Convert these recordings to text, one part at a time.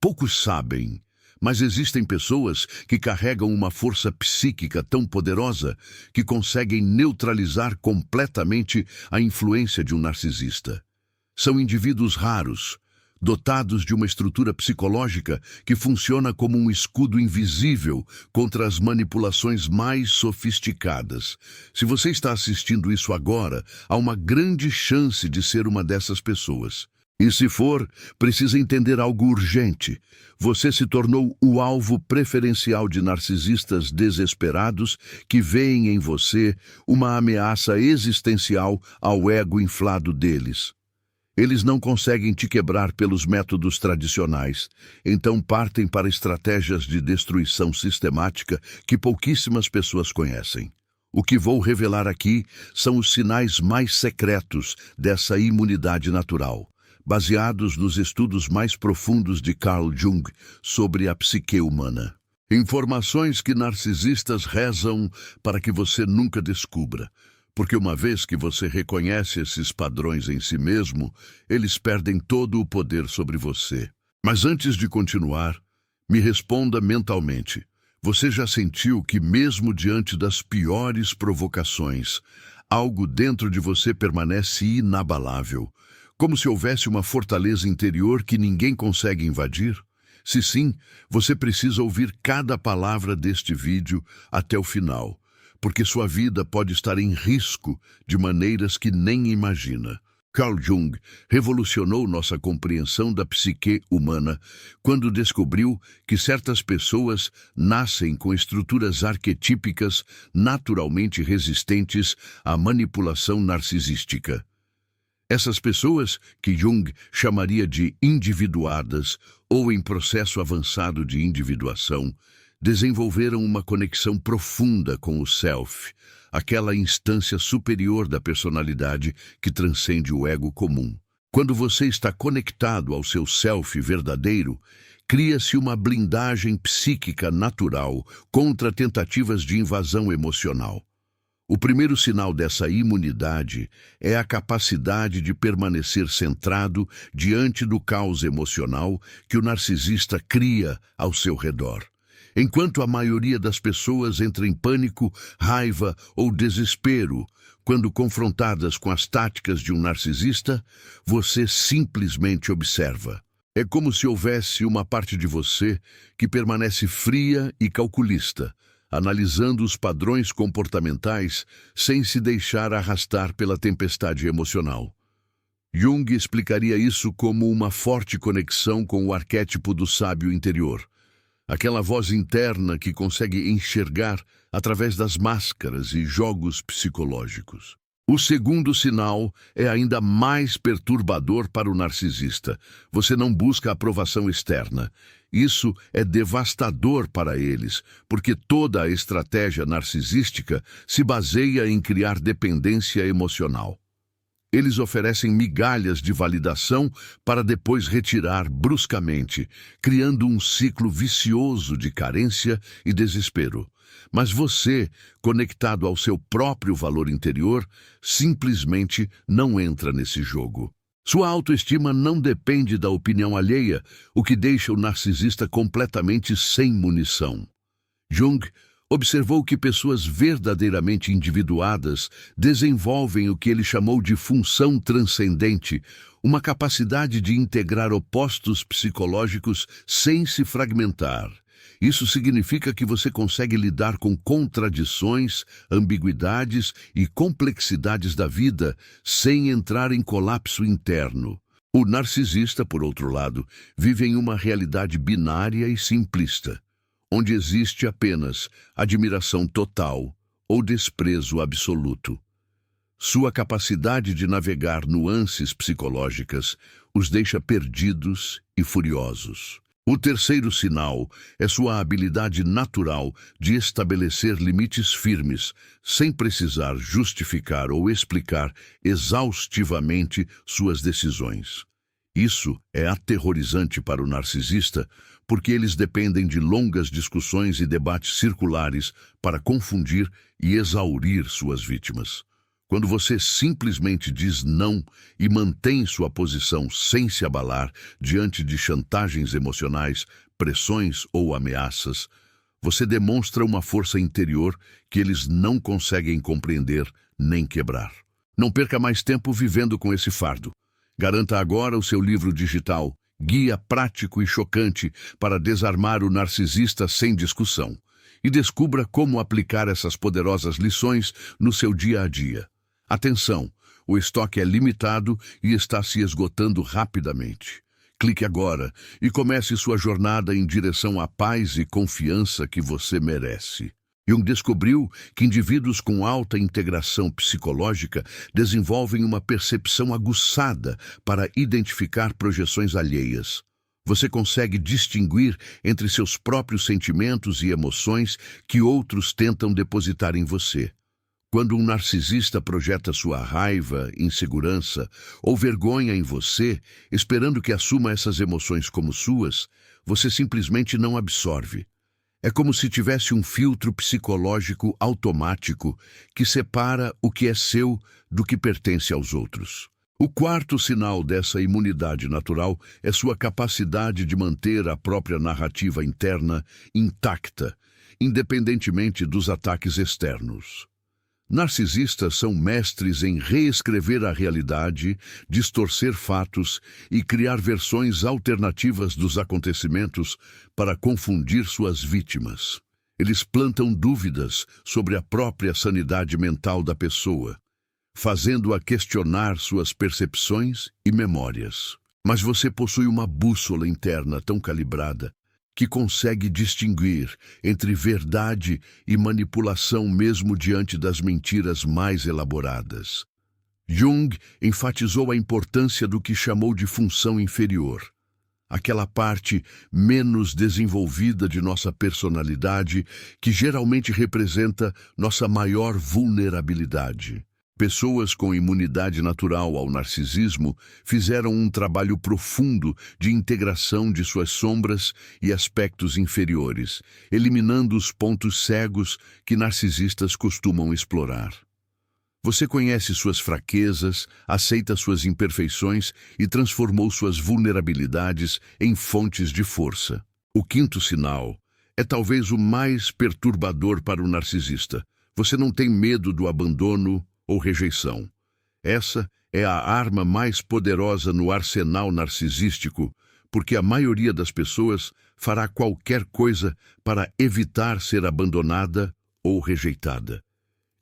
Poucos sabem, mas existem pessoas que carregam uma força psíquica tão poderosa que conseguem neutralizar completamente a influência de um narcisista. São indivíduos raros, dotados de uma estrutura psicológica que funciona como um escudo invisível contra as manipulações mais sofisticadas. Se você está assistindo isso agora, há uma grande chance de ser uma dessas pessoas. E se for, precisa entender algo urgente. Você se tornou o alvo preferencial de narcisistas desesperados que veem em você uma ameaça existencial ao ego inflado deles. Eles não conseguem te quebrar pelos métodos tradicionais, então partem para estratégias de destruição sistemática que pouquíssimas pessoas conhecem. O que vou revelar aqui são os sinais mais secretos dessa imunidade natural, baseados nos estudos mais profundos de Carl Jung sobre a psique humana. Informações que narcisistas rezam para que você nunca descubra. Porque uma vez que você reconhece esses padrões em si mesmo, eles perdem todo o poder sobre você. Mas antes de continuar, me responda mentalmente. Você já sentiu que mesmo diante das piores provocações, algo dentro de você permanece inabalável, como se houvesse uma fortaleza interior que ninguém consegue invadir? Se sim, você precisa ouvir cada palavra deste vídeo até o final, porque sua vida pode estar em risco de maneiras que nem imagina. Carl Jung revolucionou nossa compreensão da psique humana quando descobriu que certas pessoas nascem com estruturas arquetípicas naturalmente resistentes à manipulação narcisística. Essas pessoas, que Jung chamaria de individuadas ou em processo avançado de individuação, desenvolveram uma conexão profunda com o self, aquela instância superior da personalidade que transcende o ego comum. Quando você está conectado ao seu self verdadeiro, cria-se uma blindagem psíquica natural contra tentativas de invasão emocional. O primeiro sinal dessa imunidade é a capacidade de permanecer centrado diante do caos emocional que o narcisista cria ao seu redor. Enquanto a maioria das pessoas entra em pânico, raiva ou desespero quando confrontadas com as táticas de um narcisista, você simplesmente observa. É como se houvesse uma parte de você que permanece fria e calculista, analisando os padrões comportamentais sem se deixar arrastar pela tempestade emocional. Jung explicaria isso como uma forte conexão com o arquétipo do sábio interior. Aquela voz interna que consegue enxergar através das máscaras e jogos psicológicos. O segundo sinal é ainda mais perturbador para o narcisista. Você não busca aprovação externa. Isso é devastador para eles, porque toda a estratégia narcisística se baseia em criar dependência emocional. Eles oferecem migalhas de validação para depois retirar bruscamente, criando um ciclo vicioso de carência e desespero. Mas você, conectado ao seu próprio valor interior, simplesmente não entra nesse jogo. Sua autoestima não depende da opinião alheia, o que deixa o narcisista completamente sem munição. Jung observou que pessoas verdadeiramente individuadas desenvolvem o que ele chamou de função transcendente, uma capacidade de integrar opostos psicológicos sem se fragmentar. Isso significa que você consegue lidar com contradições, ambiguidades e complexidades da vida sem entrar em colapso interno. O narcisista, por outro lado, vive em uma realidade binária e simplista, onde existe apenas admiração total ou desprezo absoluto. Sua capacidade de navegar nuances psicológicas os deixa perdidos e furiosos. O terceiro sinal é sua habilidade natural de estabelecer limites firmes, sem precisar justificar ou explicar exaustivamente suas decisões. Isso é aterrorizante para o narcisista, porque eles dependem de longas discussões e debates circulares para confundir e exaurir suas vítimas. Quando você simplesmente diz não e mantém sua posição sem se abalar diante de chantagens emocionais, pressões ou ameaças, você demonstra uma força interior que eles não conseguem compreender nem quebrar. Não perca mais tempo vivendo com esse fardo. Garanta agora o seu livro digital, Guia Prático e Chocante para Desarmar o Narcisista Sem Discussão, e descubra como aplicar essas poderosas lições no seu dia a dia. Atenção, o estoque é limitado e está se esgotando rapidamente. Clique agora e comece sua jornada em direção à paz e confiança que você merece. Jung descobriu que indivíduos com alta integração psicológica desenvolvem uma percepção aguçada para identificar projeções alheias. Você consegue distinguir entre seus próprios sentimentos e emoções que outros tentam depositar em você. Quando um narcisista projeta sua raiva, insegurança ou vergonha em você, esperando que assuma essas emoções como suas, você simplesmente não absorve. É como se tivesse um filtro psicológico automático que separa o que é seu do que pertence aos outros. O quarto sinal dessa imunidade natural é sua capacidade de manter a própria narrativa interna intacta, independentemente dos ataques externos. Narcisistas são mestres em reescrever a realidade, distorcer fatos e criar versões alternativas dos acontecimentos para confundir suas vítimas. Eles plantam dúvidas sobre a própria sanidade mental da pessoa, fazendo-a questionar suas percepções e memórias. Mas você possui uma bússola interna tão calibrada que consegue distinguir entre verdade e manipulação mesmo diante das mentiras mais elaboradas. Jung enfatizou a importância do que chamou de função inferior, aquela parte menos desenvolvida de nossa personalidade que geralmente representa nossa maior vulnerabilidade. Pessoas com imunidade natural ao narcisismo fizeram um trabalho profundo de integração de suas sombras e aspectos inferiores, eliminando os pontos cegos que narcisistas costumam explorar. Você conhece suas fraquezas, aceita suas imperfeições e transformou suas vulnerabilidades em fontes de força. O quinto sinal é talvez o mais perturbador para o narcisista. Você não tem medo do abandono ou rejeição. Essa é a arma mais poderosa no arsenal narcisístico, porque a maioria das pessoas fará qualquer coisa para evitar ser abandonada ou rejeitada.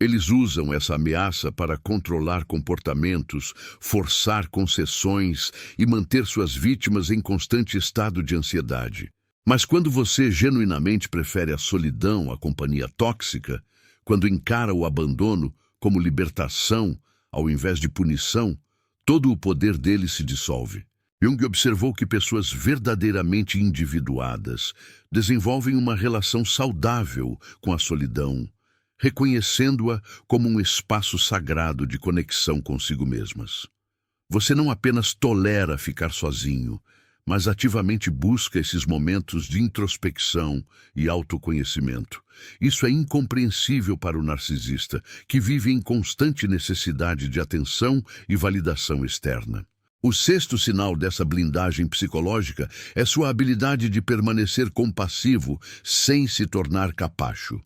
Eles usam essa ameaça para controlar comportamentos, forçar concessões e manter suas vítimas em constante estado de ansiedade. Mas quando você genuinamente prefere a solidão à companhia tóxica, quando encara o abandono como libertação, ao invés de punição, todo o poder dele se dissolve. Jung observou que pessoas verdadeiramente individuadas desenvolvem uma relação saudável com a solidão, reconhecendo-a como um espaço sagrado de conexão consigo mesmas. Você não apenas tolera ficar sozinho, mas ativamente busca esses momentos de introspecção e autoconhecimento. Isso é incompreensível para o narcisista, que vive em constante necessidade de atenção e validação externa. O sexto sinal dessa blindagem psicológica é sua habilidade de permanecer compassivo sem se tornar capacho.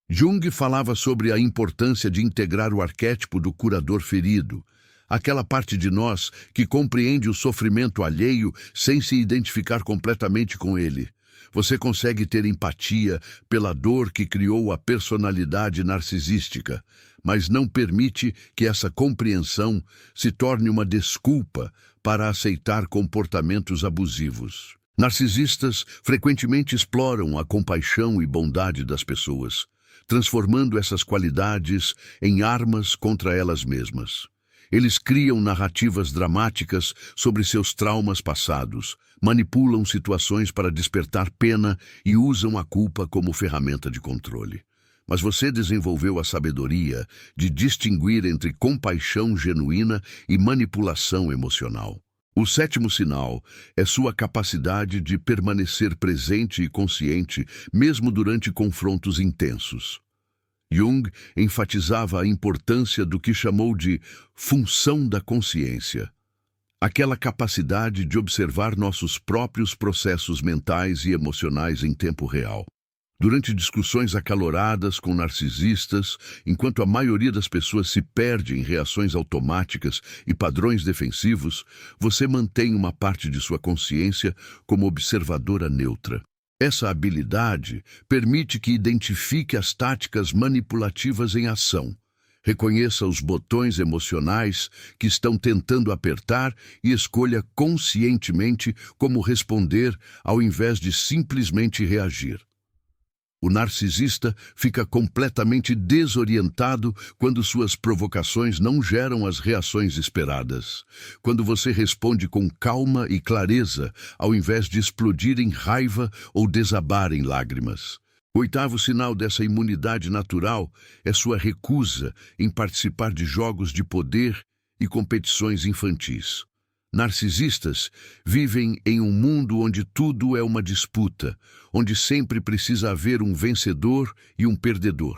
Jung falava sobre a importância de integrar o arquétipo do curador ferido, aquela parte de nós que compreende o sofrimento alheio sem se identificar completamente com ele. Você consegue ter empatia pela dor que criou a personalidade narcisística, mas não permite que essa compreensão se torne uma desculpa para aceitar comportamentos abusivos. Narcisistas frequentemente exploram a compaixão e bondade das pessoas, transformando essas qualidades em armas contra elas mesmas. Eles criam narrativas dramáticas sobre seus traumas passados, manipulam situações para despertar pena e usam a culpa como ferramenta de controle. Mas você desenvolveu a sabedoria de distinguir entre compaixão genuína e manipulação emocional. O sétimo sinal é sua capacidade de permanecer presente e consciente mesmo durante confrontos intensos. Jung enfatizava a importância do que chamou de função da consciência, aquela capacidade de observar nossos próprios processos mentais e emocionais em tempo real. Durante discussões acaloradas com narcisistas, enquanto a maioria das pessoas se perde em reações automáticas e padrões defensivos, você mantém uma parte de sua consciência como observadora neutra. Essa habilidade permite que identifique as táticas manipulativas em ação, reconheça os botões emocionais que estão tentando apertar e escolha conscientemente como responder ao invés de simplesmente reagir. O narcisista fica completamente desorientado quando suas provocações não geram as reações esperadas. Quando você responde com calma e clareza, ao invés de explodir em raiva ou desabar em lágrimas. O oitavo sinal dessa imunidade natural é sua recusa em participar de jogos de poder e competições infantis. Narcisistas vivem em um mundo onde tudo é uma disputa, onde sempre precisa haver um vencedor e um perdedor.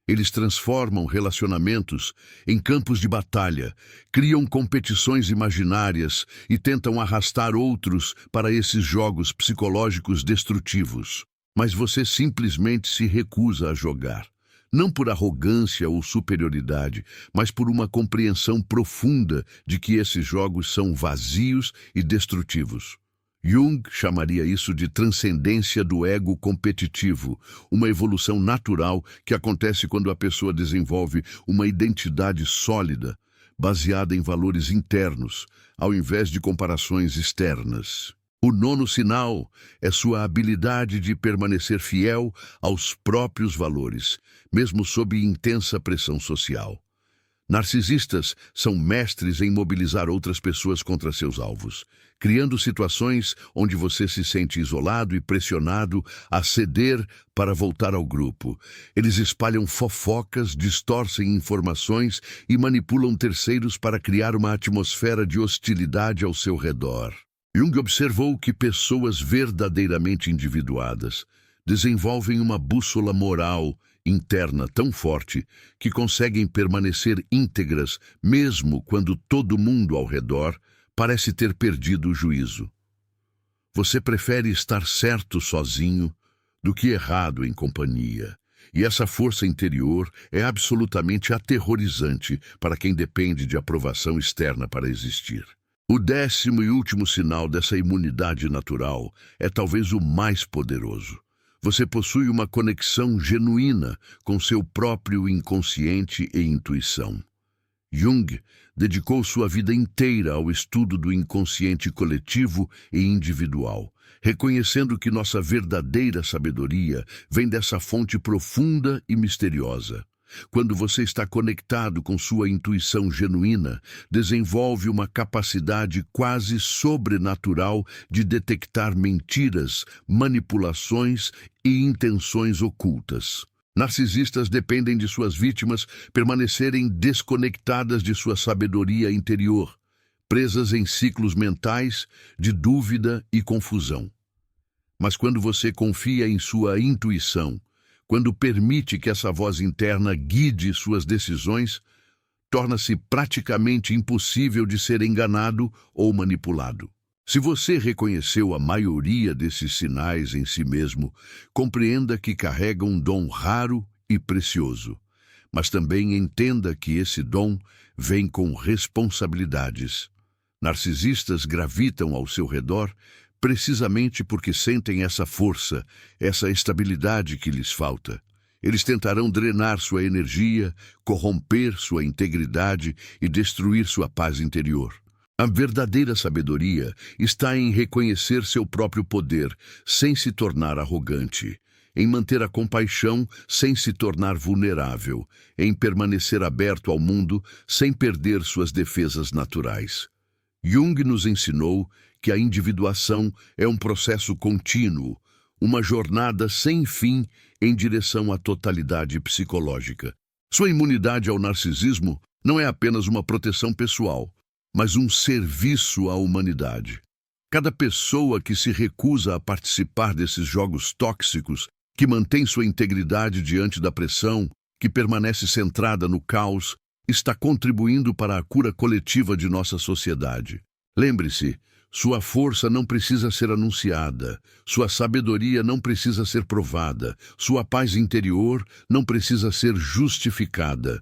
Eles transformam relacionamentos em campos de batalha, criam competições imaginárias e tentam arrastar outros para esses jogos psicológicos destrutivos. Mas você simplesmente se recusa a jogar. Não por arrogância ou superioridade, mas por uma compreensão profunda de que esses jogos são vazios e destrutivos. Jung chamaria isso de transcendência do ego competitivo, uma evolução natural que acontece quando a pessoa desenvolve uma identidade sólida, baseada em valores internos, ao invés de comparações externas. O nono sinal é sua habilidade de permanecer fiel aos próprios valores, mesmo sob intensa pressão social. Narcisistas são mestres em mobilizar outras pessoas contra seus alvos, criando situações onde você se sente isolado e pressionado a ceder para voltar ao grupo. Eles espalham fofocas, distorcem informações e manipulam terceiros para criar uma atmosfera de hostilidade ao seu redor. Jung observou que pessoas verdadeiramente individuadas desenvolvem uma bússola moral interna tão forte que conseguem permanecer íntegras mesmo quando todo mundo ao redor parece ter perdido o juízo. Você prefere estar certo sozinho do que errado em companhia. E essa força interior é absolutamente aterrorizante para quem depende de aprovação externa para existir. O 10º e último sinal dessa imunidade natural é talvez o mais poderoso. Você possui uma conexão genuína com seu próprio inconsciente e intuição. Jung dedicou sua vida inteira ao estudo do inconsciente coletivo e individual, reconhecendo que nossa verdadeira sabedoria vem dessa fonte profunda e misteriosa. Quando você está conectado com sua intuição genuína, desenvolve uma capacidade quase sobrenatural de detectar mentiras, manipulações e intenções ocultas. Narcisistas dependem de suas vítimas permanecerem desconectadas de sua sabedoria interior, presas em ciclos mentais de dúvida e confusão. Mas quando você confia em sua intuição, quando permite que essa voz interna guie suas decisões, torna-se praticamente impossível de ser enganado ou manipulado. Se você reconheceu a maioria desses sinais em si mesmo, compreenda que carrega um dom raro e precioso, mas também entenda que esse dom vem com responsabilidades. Narcisistas gravitam ao seu redor precisamente porque sentem essa força, essa estabilidade que lhes falta. Eles tentarão drenar sua energia, corromper sua integridade e destruir sua paz interior. A verdadeira sabedoria está em reconhecer seu próprio poder, sem se tornar arrogante, em manter a compaixão sem se tornar vulnerável, em permanecer aberto ao mundo sem perder suas defesas naturais. Jung nos ensinou que a individuação é um processo contínuo, uma jornada sem fim em direção à totalidade psicológica. Sua imunidade ao narcisismo não é apenas uma proteção pessoal, mas um serviço à humanidade. Cada pessoa que se recusa a participar desses jogos tóxicos, que mantém sua integridade diante da pressão, que permanece centrada no caos, está contribuindo para a cura coletiva de nossa sociedade. Lembre-se, sua força não precisa ser anunciada, sua sabedoria não precisa ser provada, sua paz interior não precisa ser justificada.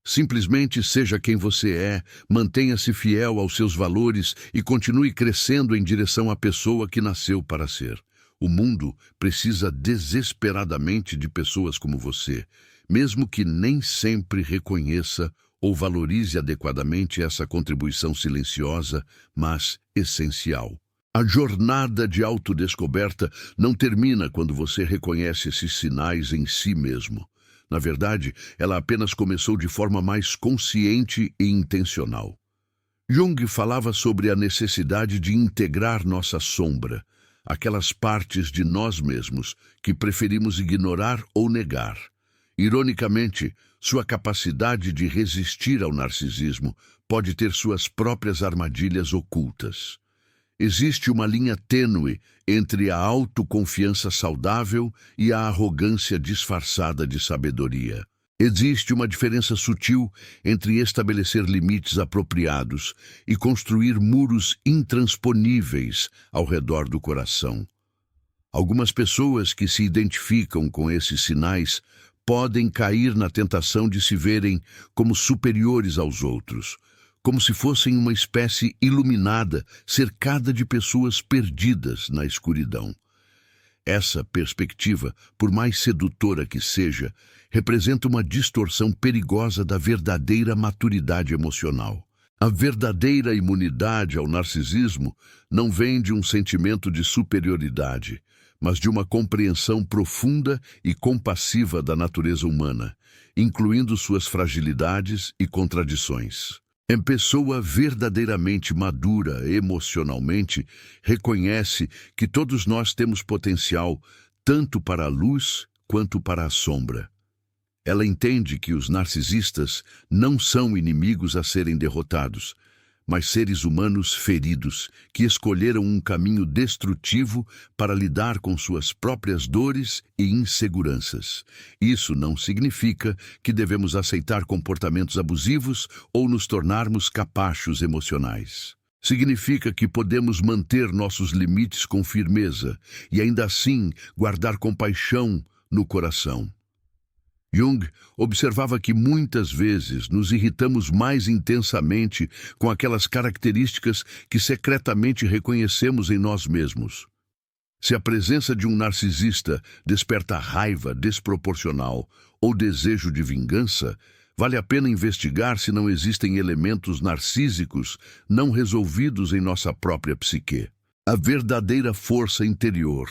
Simplesmente seja quem você é, mantenha-se fiel aos seus valores e continue crescendo em direção à pessoa que nasceu para ser. O mundo precisa desesperadamente de pessoas como você, mesmo que nem sempre reconheça ou valorize adequadamente essa contribuição silenciosa, mas essencial. A jornada de autodescoberta não termina quando você reconhece esses sinais em si mesmo. Na verdade, ela apenas começou de forma mais consciente e intencional. Jung falava sobre a necessidade de integrar nossa sombra, aquelas partes de nós mesmos que preferimos ignorar ou negar. Ironicamente, sua capacidade de resistir ao narcisismo pode ter suas próprias armadilhas ocultas. Existe uma linha tênue entre a autoconfiança saudável e a arrogância disfarçada de sabedoria. Existe uma diferença sutil entre estabelecer limites apropriados e construir muros intransponíveis ao redor do coração. Algumas pessoas que se identificam com esses sinais podem cair na tentação de se verem como superiores aos outros, como se fossem uma espécie iluminada, cercada de pessoas perdidas na escuridão. Essa perspectiva, por mais sedutora que seja, representa uma distorção perigosa da verdadeira maturidade emocional. A verdadeira imunidade ao narcisismo não vem de um sentimento de superioridade, mas de uma compreensão profunda e compassiva da natureza humana, incluindo suas fragilidades e contradições. A pessoa verdadeiramente madura emocionalmente reconhece que todos nós temos potencial tanto para a luz quanto para a sombra. Ela entende que os narcisistas não são inimigos a serem derrotados, mas seres humanos feridos que escolheram um caminho destrutivo para lidar com suas próprias dores e inseguranças. Isso não significa que devemos aceitar comportamentos abusivos ou nos tornarmos capachos emocionais. Significa que podemos manter nossos limites com firmeza e ainda assim guardar compaixão no coração. Jung observava que muitas vezes nos irritamos mais intensamente com aquelas características que secretamente reconhecemos em nós mesmos. Se a presença de um narcisista desperta raiva desproporcional ou desejo de vingança, vale a pena investigar se não existem elementos narcísicos não resolvidos em nossa própria psique. A verdadeira força interior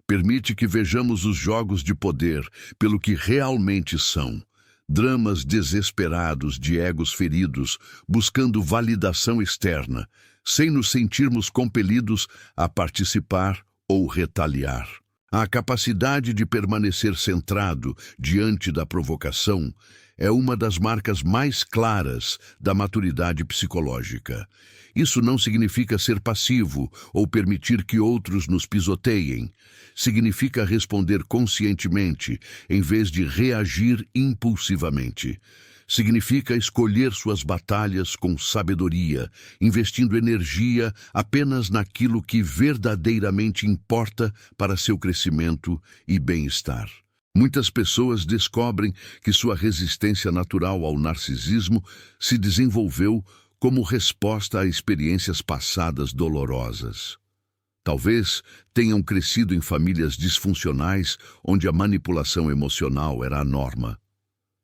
permite que vejamos os jogos de poder pelo que realmente são. Dramas desesperados de egos feridos, buscando validação externa, sem nos sentirmos compelidos a participar ou retaliar. A capacidade de permanecer centrado diante da provocação é uma das marcas mais claras da maturidade psicológica. Isso não significa ser passivo ou permitir que outros nos pisoteiem. Significa responder conscientemente, em vez de reagir impulsivamente. Significa escolher suas batalhas com sabedoria, investindo energia apenas naquilo que verdadeiramente importa para seu crescimento e bem-estar. Muitas pessoas descobrem que sua resistência natural ao narcisismo se desenvolveu como resposta a experiências passadas dolorosas. Talvez tenham crescido em famílias disfuncionais onde a manipulação emocional era a norma.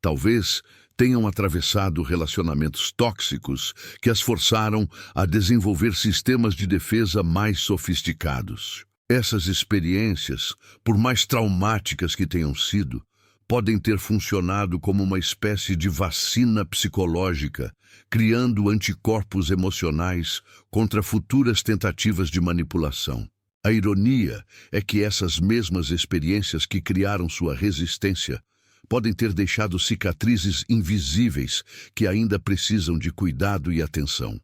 Talvez tenham atravessado relacionamentos tóxicos que as forçaram a desenvolver sistemas de defesa mais sofisticados. Essas experiências, por mais traumáticas que tenham sido, podem ter funcionado como uma espécie de vacina psicológica, criando anticorpos emocionais contra futuras tentativas de manipulação. A ironia é que essas mesmas experiências que criaram sua resistência podem ter deixado cicatrizes invisíveis que ainda precisam de cuidado e atenção.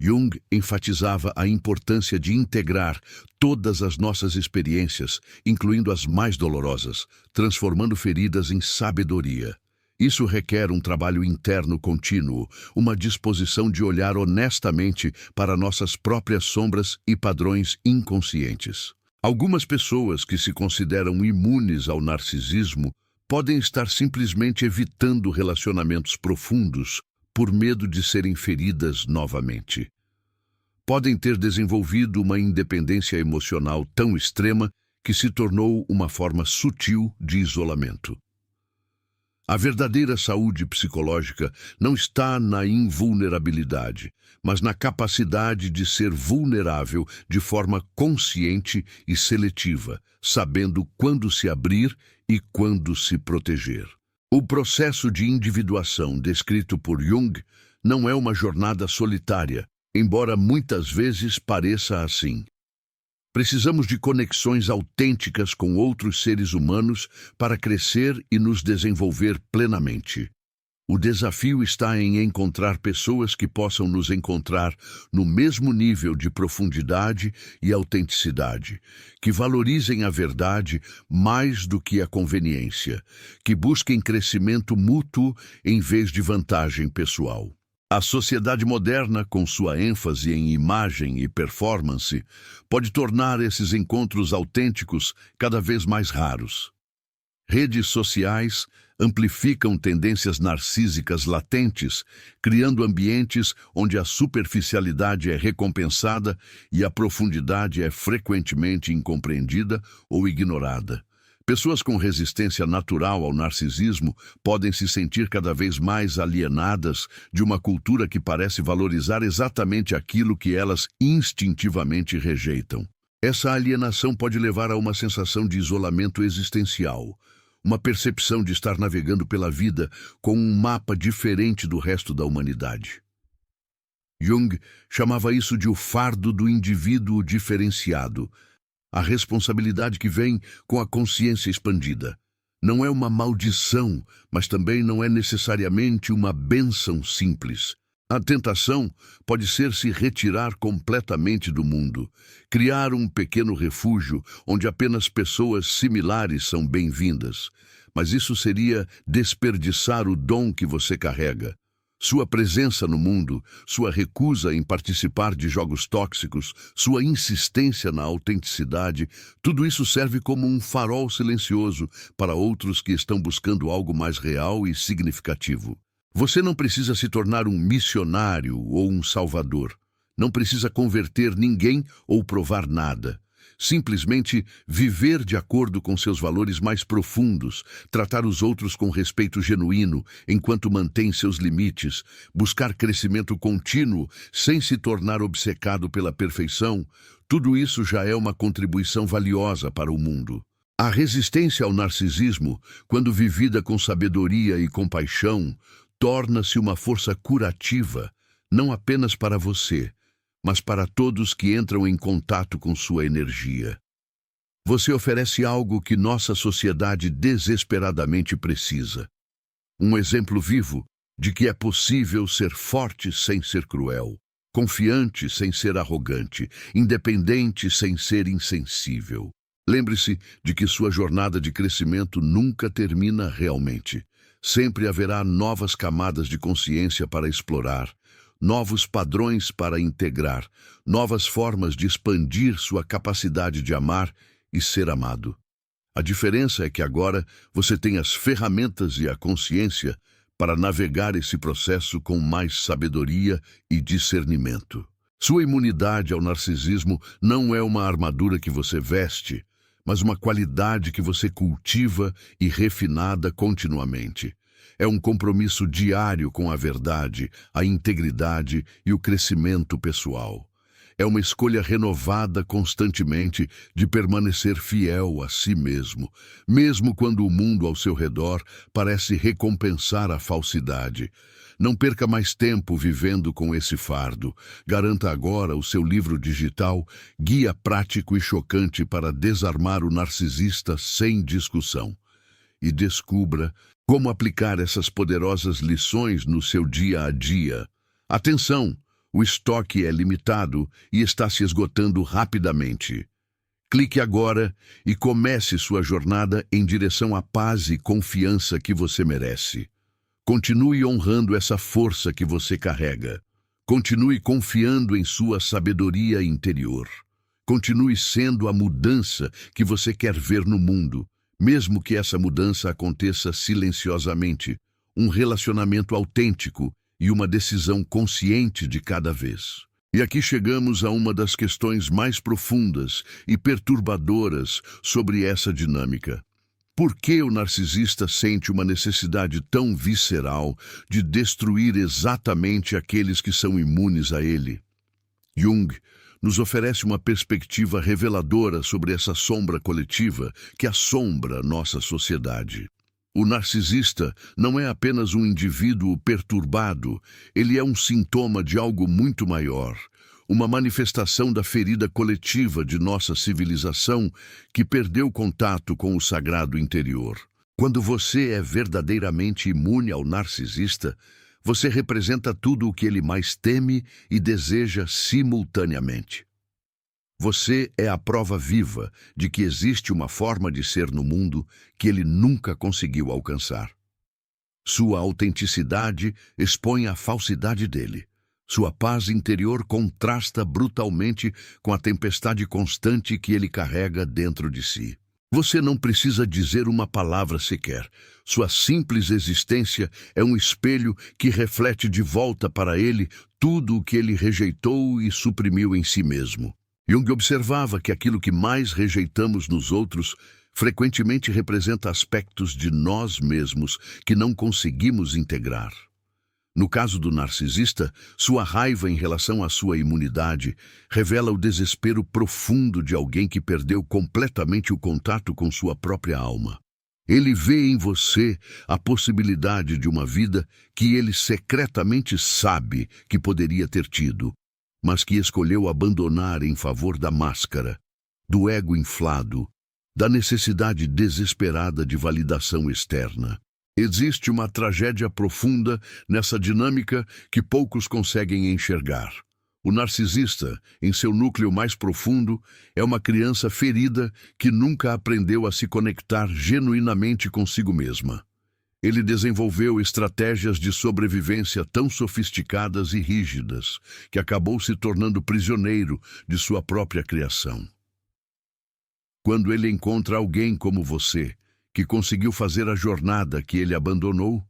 Jung enfatizava a importância de integrar todas as nossas experiências, incluindo as mais dolorosas, transformando feridas em sabedoria. Isso requer um trabalho interno contínuo, uma disposição de olhar honestamente para nossas próprias sombras e padrões inconscientes. Algumas pessoas que se consideram imunes ao narcisismo podem estar simplesmente evitando relacionamentos profundos por medo de serem feridas novamente. Podem ter desenvolvido uma independência emocional tão extrema que se tornou uma forma sutil de isolamento. A verdadeira saúde psicológica não está na invulnerabilidade, mas na capacidade de ser vulnerável de forma consciente e seletiva, sabendo quando se abrir e quando se proteger. O processo de individuação descrito por Jung não é uma jornada solitária, embora muitas vezes pareça assim. Precisamos de conexões autênticas com outros seres humanos para crescer e nos desenvolver plenamente. O desafio está em encontrar pessoas que possam nos encontrar no mesmo nível de profundidade e autenticidade, que valorizem a verdade mais do que a conveniência, que busquem crescimento mútuo em vez de vantagem pessoal. A sociedade moderna, com sua ênfase em imagem e performance, pode tornar esses encontros autênticos cada vez mais raros. Redes sociais amplificam tendências narcísicas latentes, criando ambientes onde a superficialidade é recompensada e a profundidade é frequentemente incompreendida ou ignorada. Pessoas com resistência natural ao narcisismo podem se sentir cada vez mais alienadas de uma cultura que parece valorizar exatamente aquilo que elas instintivamente rejeitam. Essa alienação pode levar a uma sensação de isolamento existencial, uma percepção de estar navegando pela vida com um mapa diferente do resto da humanidade. Jung chamava isso de o fardo do indivíduo diferenciado, a responsabilidade que vem com a consciência expandida. Não é uma maldição, mas também não é necessariamente uma bênção simples. A tentação pode ser se retirar completamente do mundo, criar um pequeno refúgio onde apenas pessoas similares são bem-vindas. Mas isso seria desperdiçar o dom que você carrega. Sua presença no mundo, sua recusa em participar de jogos tóxicos, sua insistência na autenticidade, tudo isso serve como um farol silencioso para outros que estão buscando algo mais real e significativo. Você não precisa se tornar um missionário ou um salvador. Não precisa converter ninguém ou provar nada. Simplesmente viver de acordo com seus valores mais profundos, tratar os outros com respeito genuíno enquanto mantém seus limites, buscar crescimento contínuo sem se tornar obcecado pela perfeição, tudo isso já é uma contribuição valiosa para o mundo. A resistência ao narcisismo, quando vivida com sabedoria e compaixão, torna-se uma força curativa, não apenas para você, mas para todos que entram em contato com sua energia. Você oferece algo que nossa sociedade desesperadamente precisa. Um exemplo vivo de que é possível ser forte sem ser cruel, confiante sem ser arrogante, independente sem ser insensível. Lembre-se de que sua jornada de crescimento nunca termina realmente. Sempre haverá novas camadas de consciência para explorar, novos padrões para integrar, novas formas de expandir sua capacidade de amar e ser amado. A diferença é que agora você tem as ferramentas e a consciência para navegar esse processo com mais sabedoria e discernimento. Sua imunidade ao narcisismo não é uma armadura que você veste, mas uma qualidade que você cultiva e refinada continuamente. É um compromisso diário com a verdade, a integridade e o crescimento pessoal. É uma escolha renovada constantemente de permanecer fiel a si mesmo, mesmo quando o mundo ao seu redor parece recompensar a falsidade. Não perca mais tempo vivendo com esse fardo. Garanta agora o seu livro digital, Guia Prático e Chocante para Desarmar o Narcisista Sem Discussão. E descubra como aplicar essas poderosas lições no seu dia a dia. Atenção! O estoque é limitado e está se esgotando rapidamente. Clique agora e comece sua jornada em direção à paz e confiança que você merece. Continue honrando essa força que você carrega. Continue confiando em sua sabedoria interior. Continue sendo a mudança que você quer ver no mundo, mesmo que essa mudança aconteça silenciosamente, um relacionamento autêntico e uma decisão consciente de cada vez. E aqui chegamos a uma das questões mais profundas e perturbadoras sobre essa dinâmica. Por que o narcisista sente uma necessidade tão visceral de destruir exatamente aqueles que são imunes a ele? Jung nos oferece uma perspectiva reveladora sobre essa sombra coletiva que assombra nossa sociedade. O narcisista não é apenas um indivíduo perturbado, ele é um sintoma de algo muito maior, uma manifestação da ferida coletiva de nossa civilização que perdeu contato com o sagrado interior. Quando você é verdadeiramente imune ao narcisista, você representa tudo o que ele mais teme e deseja simultaneamente. Você é a prova viva de que existe uma forma de ser no mundo que ele nunca conseguiu alcançar. Sua autenticidade expõe a falsidade dele. Sua paz interior contrasta brutalmente com a tempestade constante que ele carrega dentro de si. Você não precisa dizer uma palavra sequer. Sua simples existência é um espelho que reflete de volta para ele tudo o que ele rejeitou e suprimiu em si mesmo. Jung observava que aquilo que mais rejeitamos nos outros frequentemente representa aspectos de nós mesmos que não conseguimos integrar. No caso do narcisista, sua raiva em relação à sua imunidade revela o desespero profundo de alguém que perdeu completamente o contato com sua própria alma. Ele vê em você a possibilidade de uma vida que ele secretamente sabe que poderia ter tido, mas que escolheu abandonar em favor da máscara, do ego inflado, da necessidade desesperada de validação externa. Existe uma tragédia profunda nessa dinâmica que poucos conseguem enxergar. O narcisista, em seu núcleo mais profundo, é uma criança ferida que nunca aprendeu a se conectar genuinamente consigo mesma. Ele desenvolveu estratégias de sobrevivência tão sofisticadas e rígidas que acabou se tornando prisioneiro de sua própria criação. Quando ele encontra alguém como você, que conseguiu fazer a jornada que ele abandonou,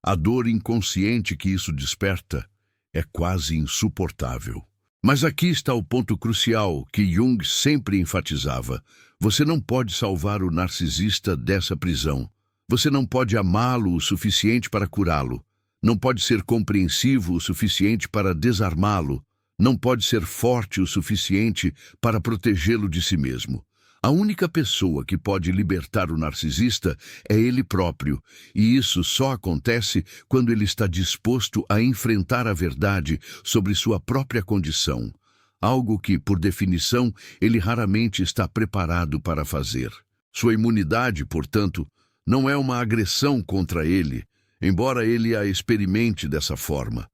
a dor inconsciente que isso desperta é quase insuportável. Mas aqui está o ponto crucial que Jung sempre enfatizava. Você não pode salvar o narcisista dessa prisão. Você não pode amá-lo o suficiente para curá-lo. Não pode ser compreensivo o suficiente para desarmá-lo. Não pode ser forte o suficiente para protegê-lo de si mesmo. A única pessoa que pode libertar o narcisista é ele próprio, e isso só acontece quando ele está disposto a enfrentar a verdade sobre sua própria condição, algo que, por definição, ele raramente está preparado para fazer. Sua imunidade, portanto, não é uma agressão contra ele, embora ele a experimente dessa forma.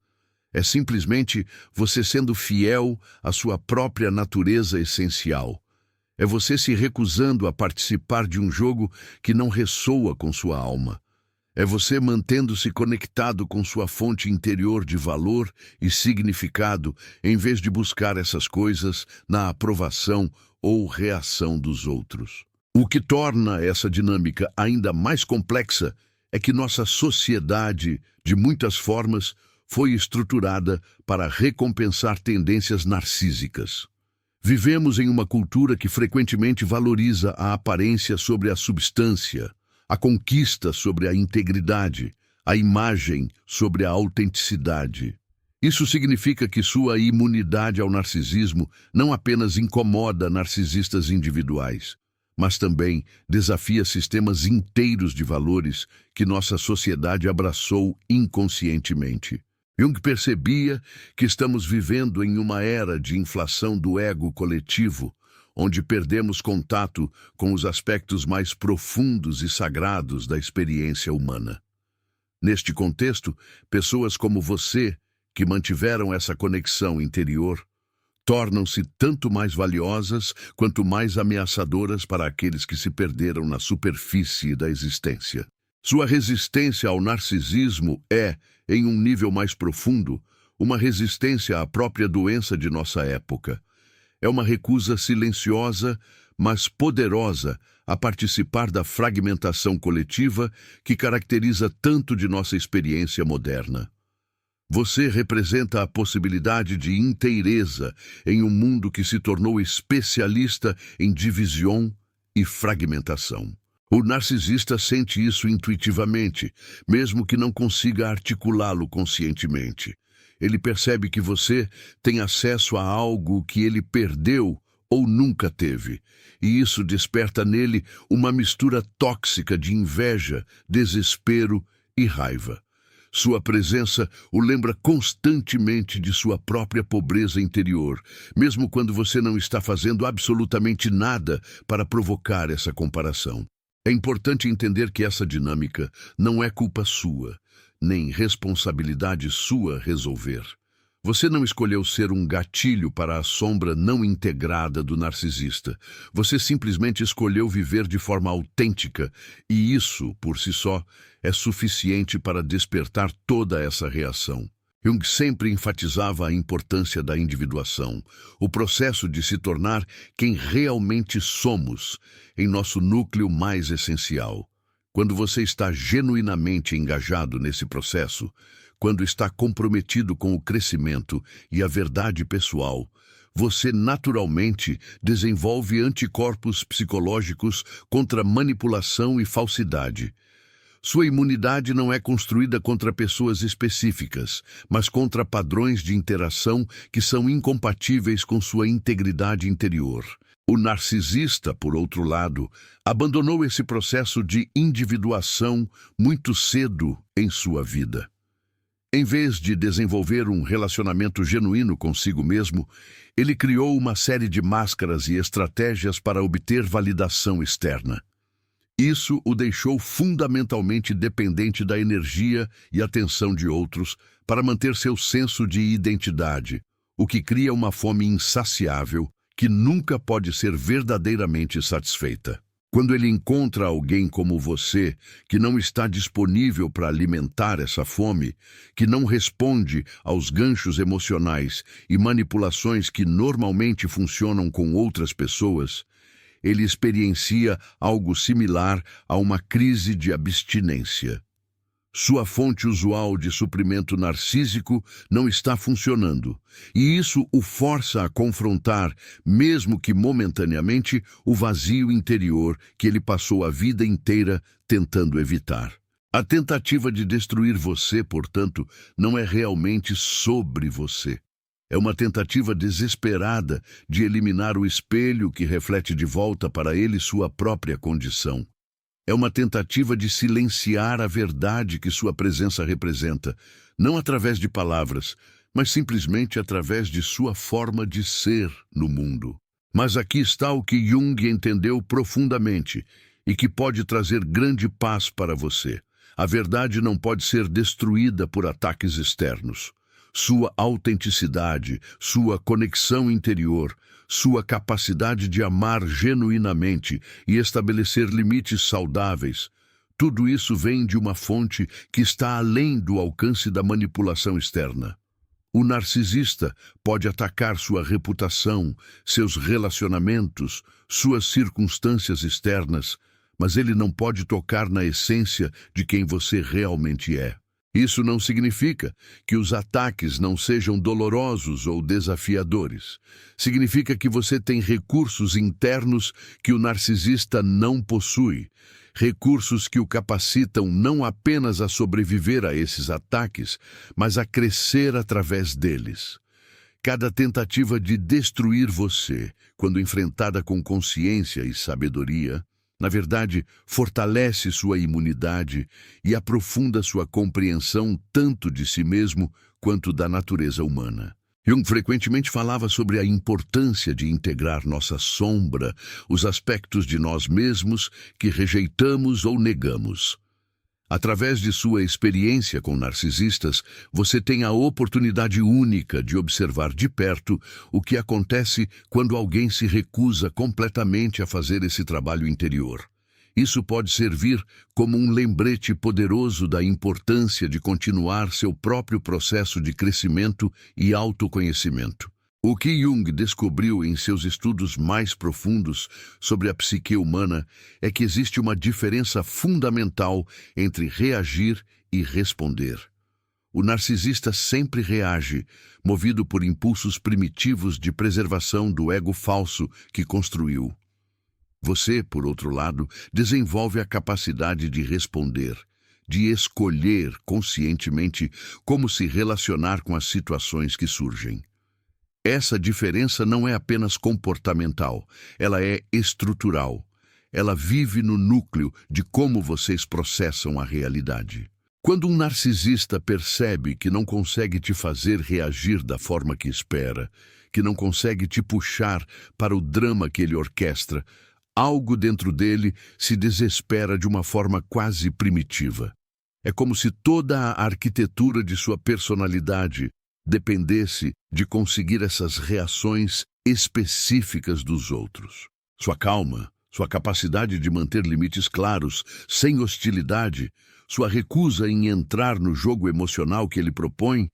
É simplesmente você sendo fiel à sua própria natureza essencial. É você se recusando a participar de um jogo que não ressoa com sua alma. É você mantendo-se conectado com sua fonte interior de valor e significado, em vez de buscar essas coisas na aprovação ou reação dos outros. O que torna essa dinâmica ainda mais complexa é que nossa sociedade, de muitas formas, foi estruturada para recompensar tendências narcísicas. Vivemos em uma cultura que frequentemente valoriza a aparência sobre a substância, a conquista sobre a integridade, a imagem sobre a autenticidade. Isso significa que sua imunidade ao narcisismo não apenas incomoda narcisistas individuais, mas também desafia sistemas inteiros de valores que nossa sociedade abraçou inconscientemente. Jung percebia que estamos vivendo em uma era de inflação do ego coletivo, onde perdemos contato com os aspectos mais profundos e sagrados da experiência humana. Neste contexto, pessoas como você, que mantiveram essa conexão interior, tornam-se tanto mais valiosas quanto mais ameaçadoras para aqueles que se perderam na superfície da existência. Sua resistência ao narcisismo é, em um nível mais profundo, uma resistência à própria doença de nossa época. É uma recusa silenciosa, mas poderosa, a participar da fragmentação coletiva que caracteriza tanto de nossa experiência moderna. Você representa a possibilidade de inteireza em um mundo que se tornou especialista em divisão e fragmentação. O narcisista sente isso intuitivamente, mesmo que não consiga articulá-lo conscientemente. Ele percebe que você tem acesso a algo que ele perdeu ou nunca teve, e isso desperta nele uma mistura tóxica de inveja, desespero e raiva. Sua presença o lembra constantemente de sua própria pobreza interior, mesmo quando você não está fazendo absolutamente nada para provocar essa comparação. É importante entender que essa dinâmica não é culpa sua, nem responsabilidade sua resolver. Você não escolheu ser um gatilho para a sombra não integrada do narcisista. Você simplesmente escolheu viver de forma autêntica, e isso, por si só, é suficiente para despertar toda essa reação. Jung sempre enfatizava a importância da individuação, o processo de se tornar quem realmente somos, em nosso núcleo mais essencial. Quando você está genuinamente engajado nesse processo, quando está comprometido com o crescimento e a verdade pessoal, você naturalmente desenvolve anticorpos psicológicos contra manipulação e falsidade. Sua imunidade não é construída contra pessoas específicas, mas contra padrões de interação que são incompatíveis com sua integridade interior. O narcisista, por outro lado, abandonou esse processo de individuação muito cedo em sua vida. Em vez de desenvolver um relacionamento genuíno consigo mesmo, ele criou uma série de máscaras e estratégias para obter validação externa. Isso o deixou fundamentalmente dependente da energia e atenção de outros para manter seu senso de identidade, o que cria uma fome insaciável que nunca pode ser verdadeiramente satisfeita. Quando ele encontra alguém como você, que não está disponível para alimentar essa fome, que não responde aos ganchos emocionais e manipulações que normalmente funcionam com outras pessoas, ele experiencia algo similar a uma crise de abstinência. Sua fonte usual de suprimento narcísico não está funcionando, e isso o força a confrontar, mesmo que momentaneamente, o vazio interior que ele passou a vida inteira tentando evitar. A tentativa de destruir você, portanto, não é realmente sobre você. É uma tentativa desesperada de eliminar o espelho que reflete de volta para ele sua própria condição. É uma tentativa de silenciar a verdade que sua presença representa, não através de palavras, mas simplesmente através de sua forma de ser no mundo. Mas aqui está o que Jung entendeu profundamente e que pode trazer grande paz para você. A verdade não pode ser destruída por ataques externos. Sua autenticidade, sua conexão interior, sua capacidade de amar genuinamente e estabelecer limites saudáveis, tudo isso vem de uma fonte que está além do alcance da manipulação externa. O narcisista pode atacar sua reputação, seus relacionamentos, suas circunstâncias externas, mas ele não pode tocar na essência de quem você realmente é. Isso não significa que os ataques não sejam dolorosos ou desafiadores. Significa que você tem recursos internos que o narcisista não possui. Recursos que o capacitam não apenas a sobreviver a esses ataques, mas a crescer através deles. Cada tentativa de destruir você, quando enfrentada com consciência e sabedoria, na verdade, fortalece sua imunidade e aprofunda sua compreensão tanto de si mesmo quanto da natureza humana. Jung frequentemente falava sobre a importância de integrar nossa sombra, os aspectos de nós mesmos que rejeitamos ou negamos. Através de sua experiência com narcisistas, você tem a oportunidade única de observar de perto o que acontece quando alguém se recusa completamente a fazer esse trabalho interior. Isso pode servir como um lembrete poderoso da importância de continuar seu próprio processo de crescimento e autoconhecimento. O que Jung descobriu em seus estudos mais profundos sobre a psique humana é que existe uma diferença fundamental entre reagir e responder. O narcisista sempre reage, movido por impulsos primitivos de preservação do ego falso que construiu. Você, por outro lado, desenvolve a capacidade de responder, de escolher conscientemente como se relacionar com as situações que surgem. Essa diferença não é apenas comportamental, ela é estrutural. Ela vive no núcleo de como vocês processam a realidade. Quando um narcisista percebe que não consegue te fazer reagir da forma que espera, que não consegue te puxar para o drama que ele orquestra, algo dentro dele se desespera de uma forma quase primitiva. É como se toda a arquitetura de sua personalidade dependesse de conseguir essas reações específicas dos outros. Sua calma, sua capacidade de manter limites claros, sem hostilidade, sua recusa em entrar no jogo emocional que ele propõe,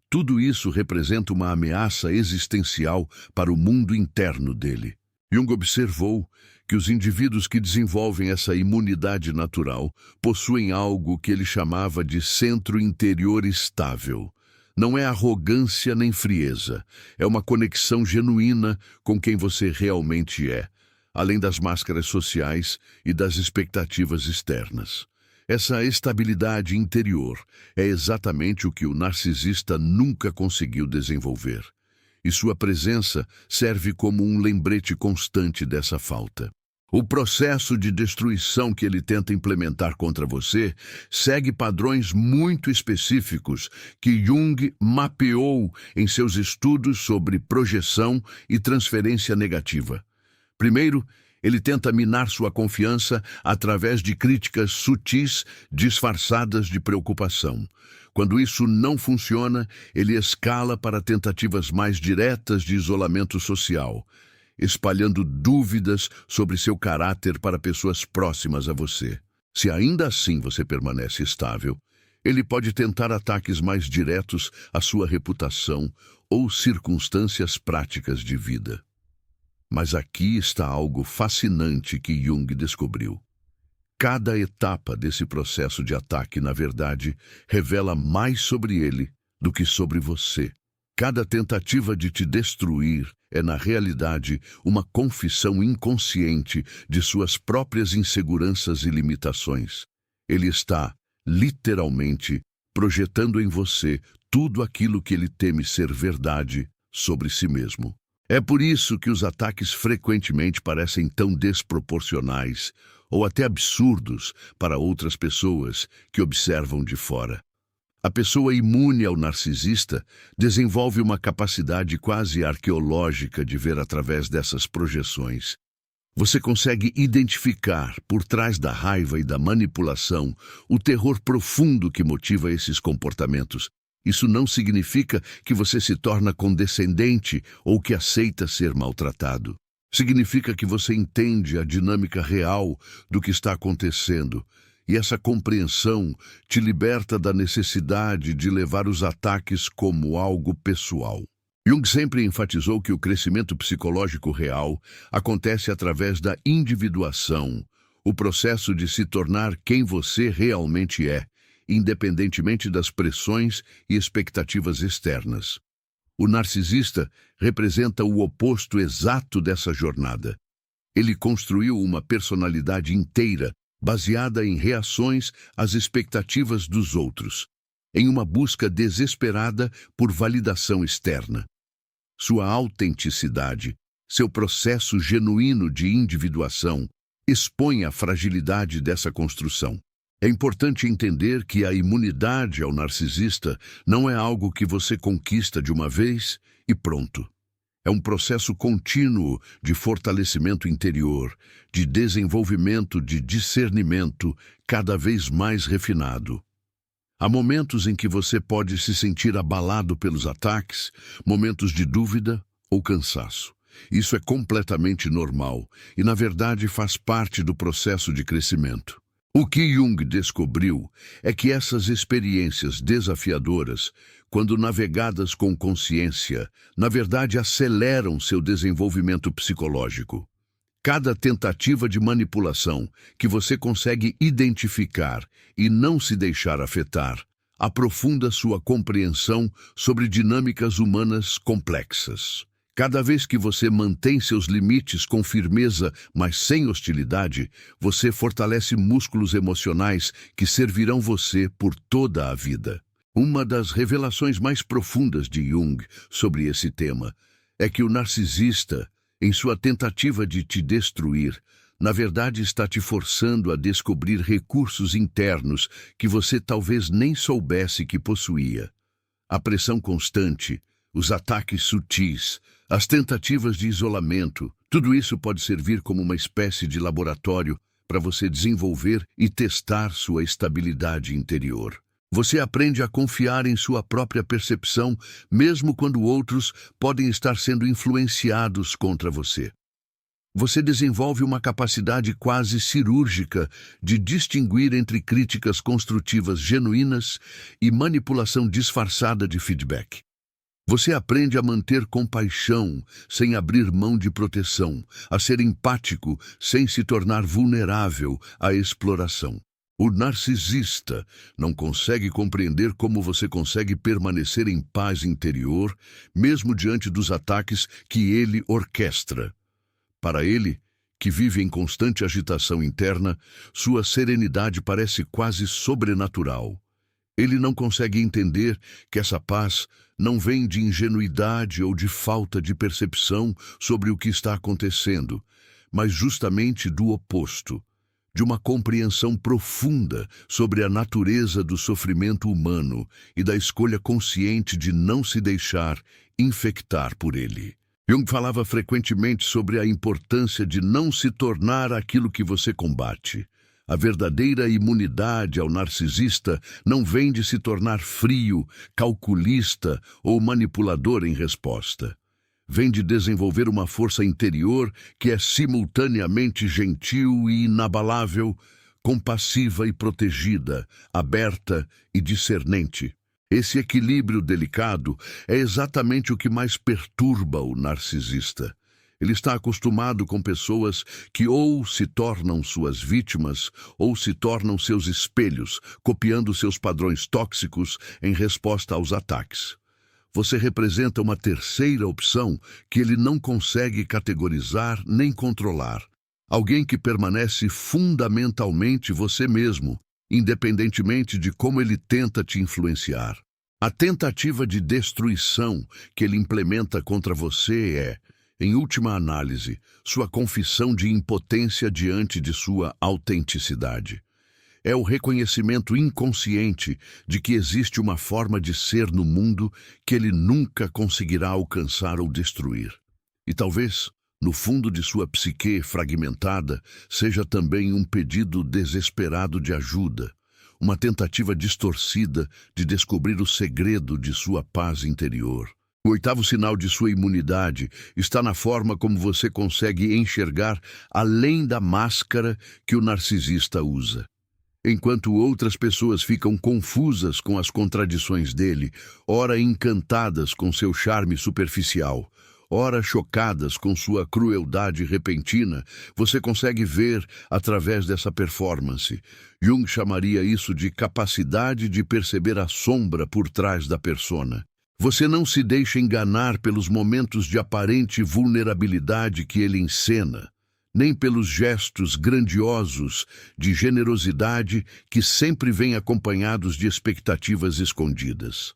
tudo isso representa uma ameaça existencial para o mundo interno dele. Jung observou que os indivíduos que desenvolvem essa imunidade natural possuem algo que ele chamava de centro interior estável. Não é arrogância nem frieza, é uma conexão genuína com quem você realmente é, além das máscaras sociais e das expectativas externas. Essa estabilidade interior é exatamente o que o narcisista nunca conseguiu desenvolver. E sua presença serve como um lembrete constante dessa falta. O processo de destruição que ele tenta implementar contra você segue padrões muito específicos que Jung mapeou em seus estudos sobre projeção e transferência negativa. Primeiro, ele tenta minar sua confiança através de críticas sutis disfarçadas de preocupação. Quando isso não funciona, ele escala para tentativas mais diretas de isolamento social, espalhando dúvidas sobre seu caráter para pessoas próximas a você. Se ainda assim você permanece estável, ele pode tentar ataques mais diretos à sua reputação ou circunstâncias práticas de vida. Mas aqui está algo fascinante que Jung descobriu. Cada etapa desse processo de ataque, na verdade, revela mais sobre ele do que sobre você. Cada tentativa de te destruir é, na realidade, uma confissão inconsciente de suas próprias inseguranças e limitações. Ele está, literalmente, projetando em você tudo aquilo que ele teme ser verdade sobre si mesmo. É por isso que os ataques frequentemente parecem tão desproporcionais ou até absurdos para outras pessoas que observam de fora. A pessoa imune ao narcisista desenvolve uma capacidade quase arqueológica de ver através dessas projeções. Você consegue identificar, por trás da raiva e da manipulação, o terror profundo que motiva esses comportamentos. Isso não significa que você se torna condescendente ou que aceita ser maltratado. Significa que você entende a dinâmica real do que está acontecendo, e essa compreensão te liberta da necessidade de levar os ataques como algo pessoal. Jung sempre enfatizou que o crescimento psicológico real acontece através da individuação, o processo de se tornar quem você realmente é, independentemente das pressões e expectativas externas. O narcisista representa o oposto exato dessa jornada. Ele construiu uma personalidade inteira baseada em reações às expectativas dos outros, em uma busca desesperada por validação externa. Sua autenticidade, seu processo genuíno de individuação, expõe a fragilidade dessa construção. É importante entender que a imunidade ao narcisista não é algo que você conquista de uma vez e pronto. É um processo contínuo de fortalecimento interior, de desenvolvimento de discernimento cada vez mais refinado. Há momentos em que você pode se sentir abalado pelos ataques, momentos de dúvida ou cansaço. Isso é completamente normal e, na verdade, faz parte do processo de crescimento. O que Jung descobriu é que essas experiências desafiadoras, quando navegadas com consciência, na verdade aceleram seu desenvolvimento psicológico. Cada tentativa de manipulação que você consegue identificar e não se deixar afetar, aprofunda sua compreensão sobre dinâmicas humanas complexas. Cada vez que você mantém seus limites com firmeza, mas sem hostilidade, você fortalece músculos emocionais que servirão você por toda a vida. Uma das revelações mais profundas de Jung sobre esse tema é que o narcisista, em sua tentativa de te destruir, na verdade está te forçando a descobrir recursos internos que você talvez nem soubesse que possuía. A pressão constante, os ataques sutis, as tentativas de isolamento, tudo isso pode servir como uma espécie de laboratório para você desenvolver e testar sua estabilidade interior. Você aprende a confiar em sua própria percepção, mesmo quando outros podem estar sendo influenciados contra você. Você desenvolve uma capacidade quase cirúrgica de distinguir entre críticas construtivas genuínas e manipulação disfarçada de feedback. Você aprende a manter compaixão sem abrir mão de proteção, a ser empático sem se tornar vulnerável à exploração. O narcisista não consegue compreender como você consegue permanecer em paz interior, mesmo diante dos ataques que ele orquestra. Para ele, que vive em constante agitação interna, sua serenidade parece quase sobrenatural. Ele não consegue entender que essa paz não vem de ingenuidade ou de falta de percepção sobre o que está acontecendo, mas justamente do oposto, de uma compreensão profunda sobre a natureza do sofrimento humano e da escolha consciente de não se deixar infectar por ele. Jung falava frequentemente sobre a importância de não se tornar aquilo que você combate. A verdadeira imunidade ao narcisista não vem de se tornar frio, calculista ou manipulador em resposta. Vem de desenvolver uma força interior que é simultaneamente gentil e inabalável, compassiva e protegida, aberta e discernente. Esse equilíbrio delicado é exatamente o que mais perturba o narcisista. Ele está acostumado com pessoas que ou se tornam suas vítimas ou se tornam seus espelhos, copiando seus padrões tóxicos em resposta aos ataques. Você representa uma terceira opção que ele não consegue categorizar nem controlar. Alguém que permanece fundamentalmente você mesmo, independentemente de como ele tenta te influenciar. A tentativa de destruição que ele implementa contra você é, em última análise, sua confissão de impotência diante de sua autenticidade. É o reconhecimento inconsciente de que existe uma forma de ser no mundo que ele nunca conseguirá alcançar ou destruir. E talvez, no fundo de sua psique fragmentada, seja também um pedido desesperado de ajuda, uma tentativa distorcida de descobrir o segredo de sua paz interior. O oitavo sinal de sua imunidade está na forma como você consegue enxergar além da máscara que o narcisista usa. Enquanto outras pessoas ficam confusas com as contradições dele, ora encantadas com seu charme superficial, ora chocadas com sua crueldade repentina, você consegue ver através dessa performance. Jung chamaria isso de capacidade de perceber a sombra por trás da persona. Você não se deixa enganar pelos momentos de aparente vulnerabilidade que ele encena, nem pelos gestos grandiosos de generosidade que sempre vêm acompanhados de expectativas escondidas.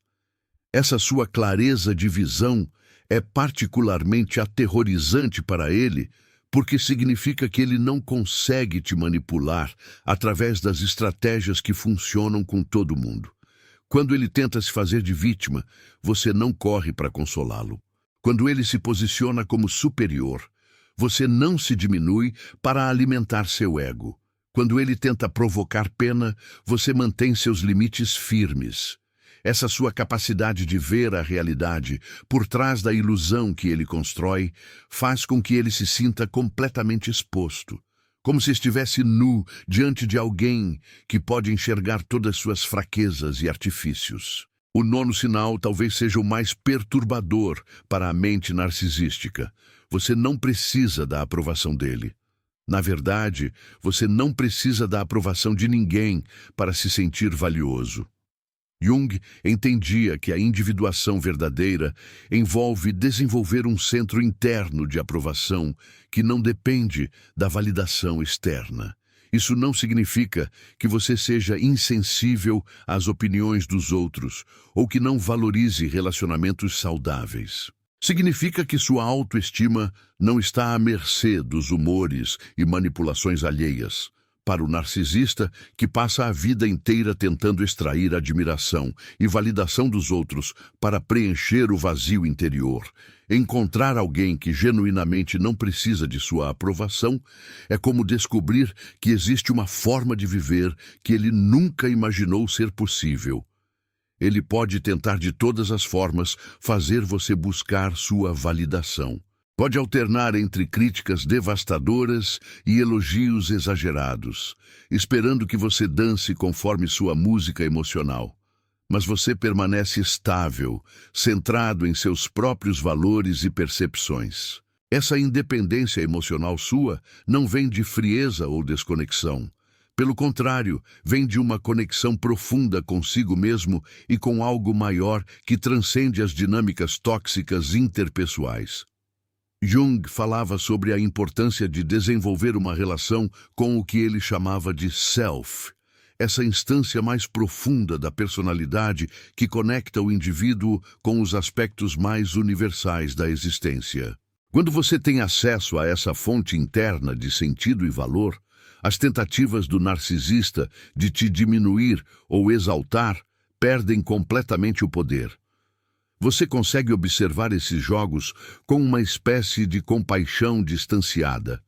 Essa sua clareza de visão é particularmente aterrorizante para ele, porque significa que ele não consegue te manipular através das estratégias que funcionam com todo mundo. Quando ele tenta se fazer de vítima, você não corre para consolá-lo. Quando ele se posiciona como superior, você não se diminui para alimentar seu ego. Quando ele tenta provocar pena, você mantém seus limites firmes. Essa sua capacidade de ver a realidade por trás da ilusão que ele constrói faz com que ele se sinta completamente exposto, como se estivesse nu diante de alguém que pode enxergar todas suas fraquezas e artifícios. O nono sinal talvez seja o mais perturbador para a mente narcisística. Você não precisa da aprovação dele. Na verdade, você não precisa da aprovação de ninguém para se sentir valioso. Jung entendia que a individuação verdadeira envolve desenvolver um centro interno de aprovação que não depende da validação externa. Isso não significa que você seja insensível às opiniões dos outros ou que não valorize relacionamentos saudáveis. Significa que sua autoestima não está à mercê dos humores e manipulações alheias. Para o narcisista, que passa a vida inteira tentando extrair admiração e validação dos outros para preencher o vazio interior, encontrar alguém que genuinamente não precisa de sua aprovação é como descobrir que existe uma forma de viver que ele nunca imaginou ser possível. Ele pode tentar de todas as formas fazer você buscar sua validação. Pode alternar entre críticas devastadoras e elogios exagerados, esperando que você dance conforme sua música emocional. Mas você permanece estável, centrado em seus próprios valores e percepções. Essa independência emocional sua não vem de frieza ou desconexão. Pelo contrário, vem de uma conexão profunda consigo mesmo e com algo maior que transcende as dinâmicas tóxicas interpessoais. Jung falava sobre a importância de desenvolver uma relação com o que ele chamava de self, essa instância mais profunda da personalidade que conecta o indivíduo com os aspectos mais universais da existência. Quando você tem acesso a essa fonte interna de sentido e valor, as tentativas do narcisista de te diminuir ou exaltar perdem completamente o poder. Você consegue observar esses jogos com uma espécie de compaixão distanciada,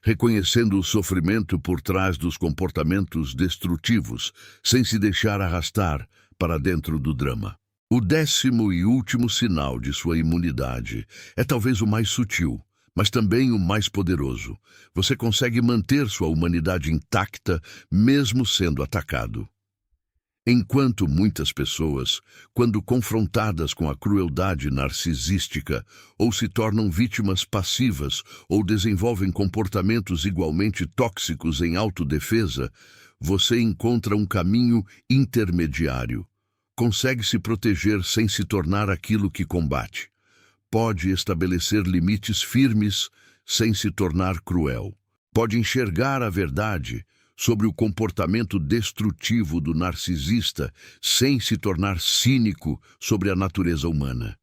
reconhecendo o sofrimento por trás dos comportamentos destrutivos, sem se deixar arrastar para dentro do drama. O 10º e último sinal de sua imunidade é talvez o mais sutil, mas também o mais poderoso. Você consegue manter sua humanidade intacta, mesmo sendo atacado. Enquanto muitas pessoas, quando confrontadas com a crueldade narcisística, ou se tornam vítimas passivas ou desenvolvem comportamentos igualmente tóxicos em autodefesa, você encontra um caminho intermediário. Consegue se proteger sem se tornar aquilo que combate. Pode estabelecer limites firmes sem se tornar cruel. Pode enxergar a verdade sobre o comportamento destrutivo do narcisista sem se tornar cínico sobre a natureza humana.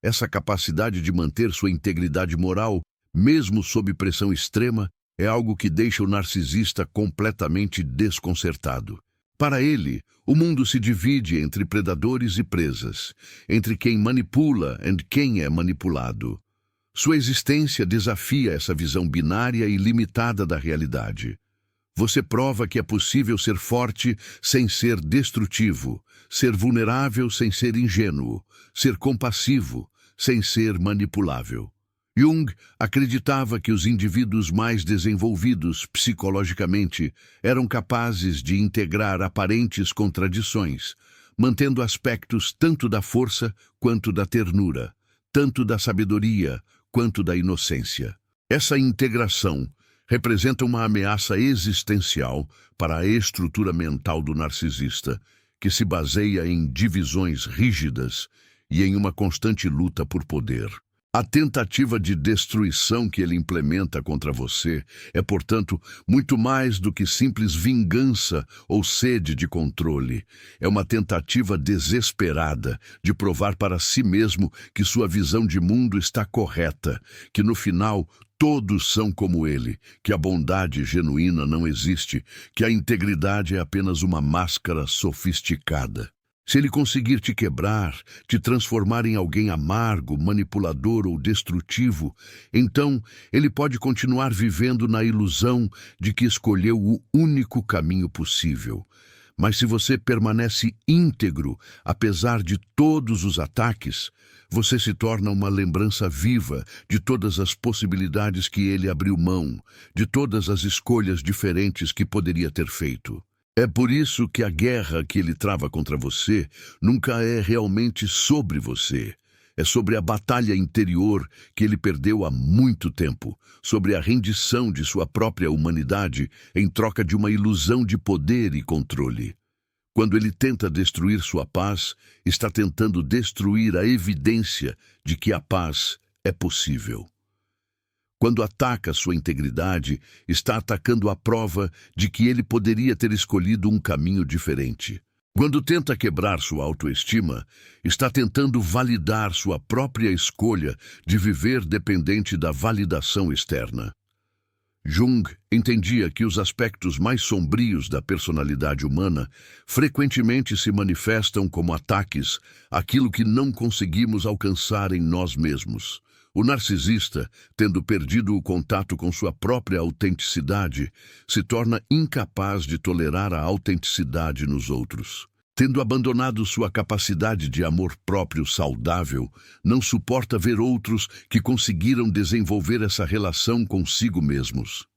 Essa capacidade de manter sua integridade moral, mesmo sob pressão extrema, é algo que deixa o narcisista completamente desconcertado. Para ele, o mundo se divide entre predadores e presas, entre quem manipula e quem é manipulado. Sua existência desafia essa visão binária e limitada da realidade. Você prova que é possível ser forte sem ser destrutivo, ser vulnerável sem ser ingênuo, ser compassivo sem ser manipulável. Jung acreditava que os indivíduos mais desenvolvidos psicologicamente eram capazes de integrar aparentes contradições, mantendo aspectos tanto da força quanto da ternura, tanto da sabedoria quanto da inocência. Essa integração representa uma ameaça existencial para a estrutura mental do narcisista, que se baseia em divisões rígidas e em uma constante luta por poder. A tentativa de destruição que ele implementa contra você é, portanto, muito mais do que simples vingança ou sede de controle. É uma tentativa desesperada de provar para si mesmo que sua visão de mundo está correta, que no final todos são como ele, que a bondade genuína não existe, que a integridade é apenas uma máscara sofisticada. Se ele conseguir te quebrar, te transformar em alguém amargo, manipulador ou destrutivo, então ele pode continuar vivendo na ilusão de que escolheu o único caminho possível. Mas se você permanece íntegro, apesar de todos os ataques, você se torna uma lembrança viva de todas as possibilidades que ele abriu mão, de todas as escolhas diferentes que poderia ter feito. É por isso que a guerra que ele trava contra você nunca é realmente sobre você. É sobre a batalha interior que ele perdeu há muito tempo, sobre a rendição de sua própria humanidade em troca de uma ilusão de poder e controle. Quando ele tenta destruir sua paz, está tentando destruir a evidência de que a paz é possível. Quando ataca sua integridade, está atacando a prova de que ele poderia ter escolhido um caminho diferente. Quando tenta quebrar sua autoestima, está tentando validar sua própria escolha de viver dependente da validação externa. Jung entendia que os aspectos mais sombrios da personalidade humana frequentemente se manifestam como ataques àquilo que não conseguimos alcançar em nós mesmos. O narcisista, tendo perdido o contato com sua própria autenticidade, se torna incapaz de tolerar a autenticidade nos outros. Tendo abandonado sua capacidade de amor próprio saudável, não suporta ver outros que conseguiram desenvolver essa relação consigo mesmos.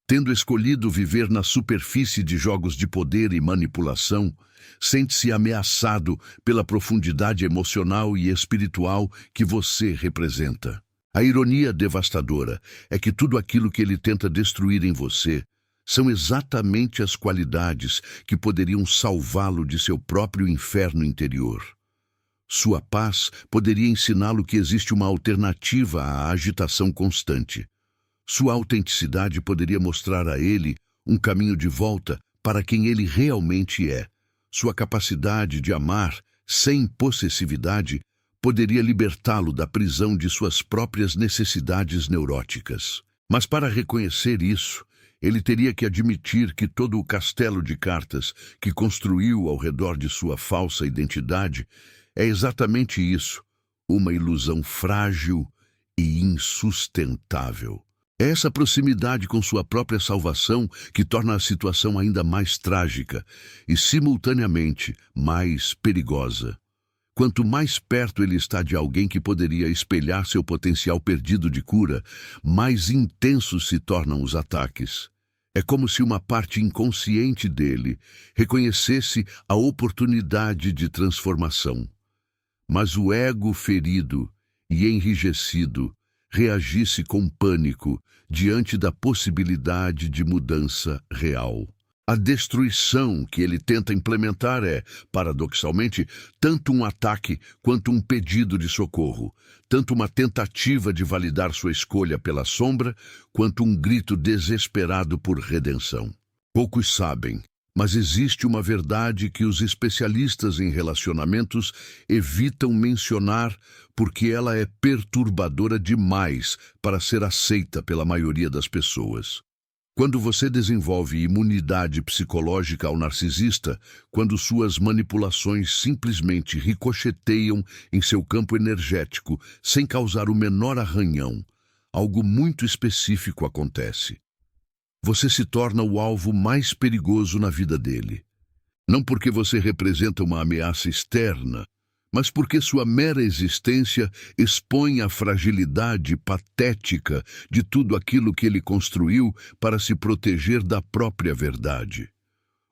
Tendo escolhido viver na superfície de jogos de poder e manipulação, sente-se ameaçado pela profundidade emocional e espiritual que você representa. A ironia devastadora é que tudo aquilo que ele tenta destruir em você são exatamente as qualidades que poderiam salvá-lo de seu próprio inferno interior. Sua paz poderia ensiná-lo que existe uma alternativa à agitação constante. Sua autenticidade poderia mostrar a ele um caminho de volta para quem ele realmente é. Sua capacidade de amar sem possessividade poderia libertá-lo da prisão de suas próprias necessidades neuróticas. Mas para reconhecer isso, ele teria que admitir que todo o castelo de cartas que construiu ao redor de sua falsa identidade é exatamente isso, uma ilusão frágil e insustentável. É essa proximidade com sua própria salvação que torna a situação ainda mais trágica e, simultaneamente, mais perigosa. Quanto mais perto ele está de alguém que poderia espelhar seu potencial perdido de cura, mais intensos se tornam os ataques. É como se uma parte inconsciente dele reconhecesse a oportunidade de transformação. Mas o ego ferido e enrijecido reagisse com pânico diante da possibilidade de mudança real. A destruição que ele tenta implementar é, paradoxalmente, tanto um ataque quanto um pedido de socorro, tanto uma tentativa de validar sua escolha pela sombra, quanto um grito desesperado por redenção. Poucos sabem, mas existe uma verdade que os especialistas em relacionamentos evitam mencionar porque ela é perturbadora demais para ser aceita pela maioria das pessoas. Quando você desenvolve imunidade psicológica ao narcisista, quando suas manipulações simplesmente ricocheteiam em seu campo energético sem causar o menor arranhão, algo muito específico acontece. Você se torna o alvo mais perigoso na vida dele. Não porque você representa uma ameaça externa, mas porque sua mera existência expõe a fragilidade patética de tudo aquilo que ele construiu para se proteger da própria verdade.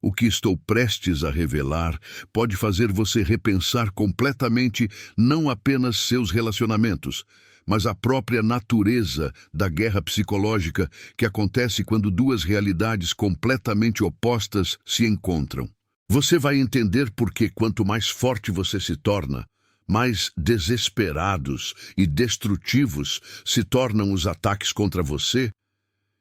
O que estou prestes a revelar pode fazer você repensar completamente não apenas seus relacionamentos, mas a própria natureza da guerra psicológica que acontece quando duas realidades completamente opostas se encontram. Você vai entender por que quanto mais forte você se torna, mais desesperados e destrutivos se tornam os ataques contra você,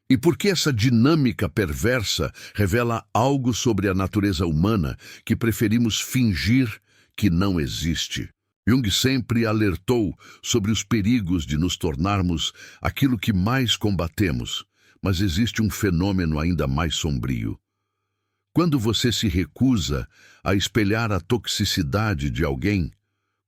e por que essa dinâmica perversa revela algo sobre a natureza humana que preferimos fingir que não existe. Jung sempre alertou sobre os perigos de nos tornarmos aquilo que mais combatemos, mas existe um fenômeno ainda mais sombrio. Quando você se recusa a espelhar a toxicidade de alguém,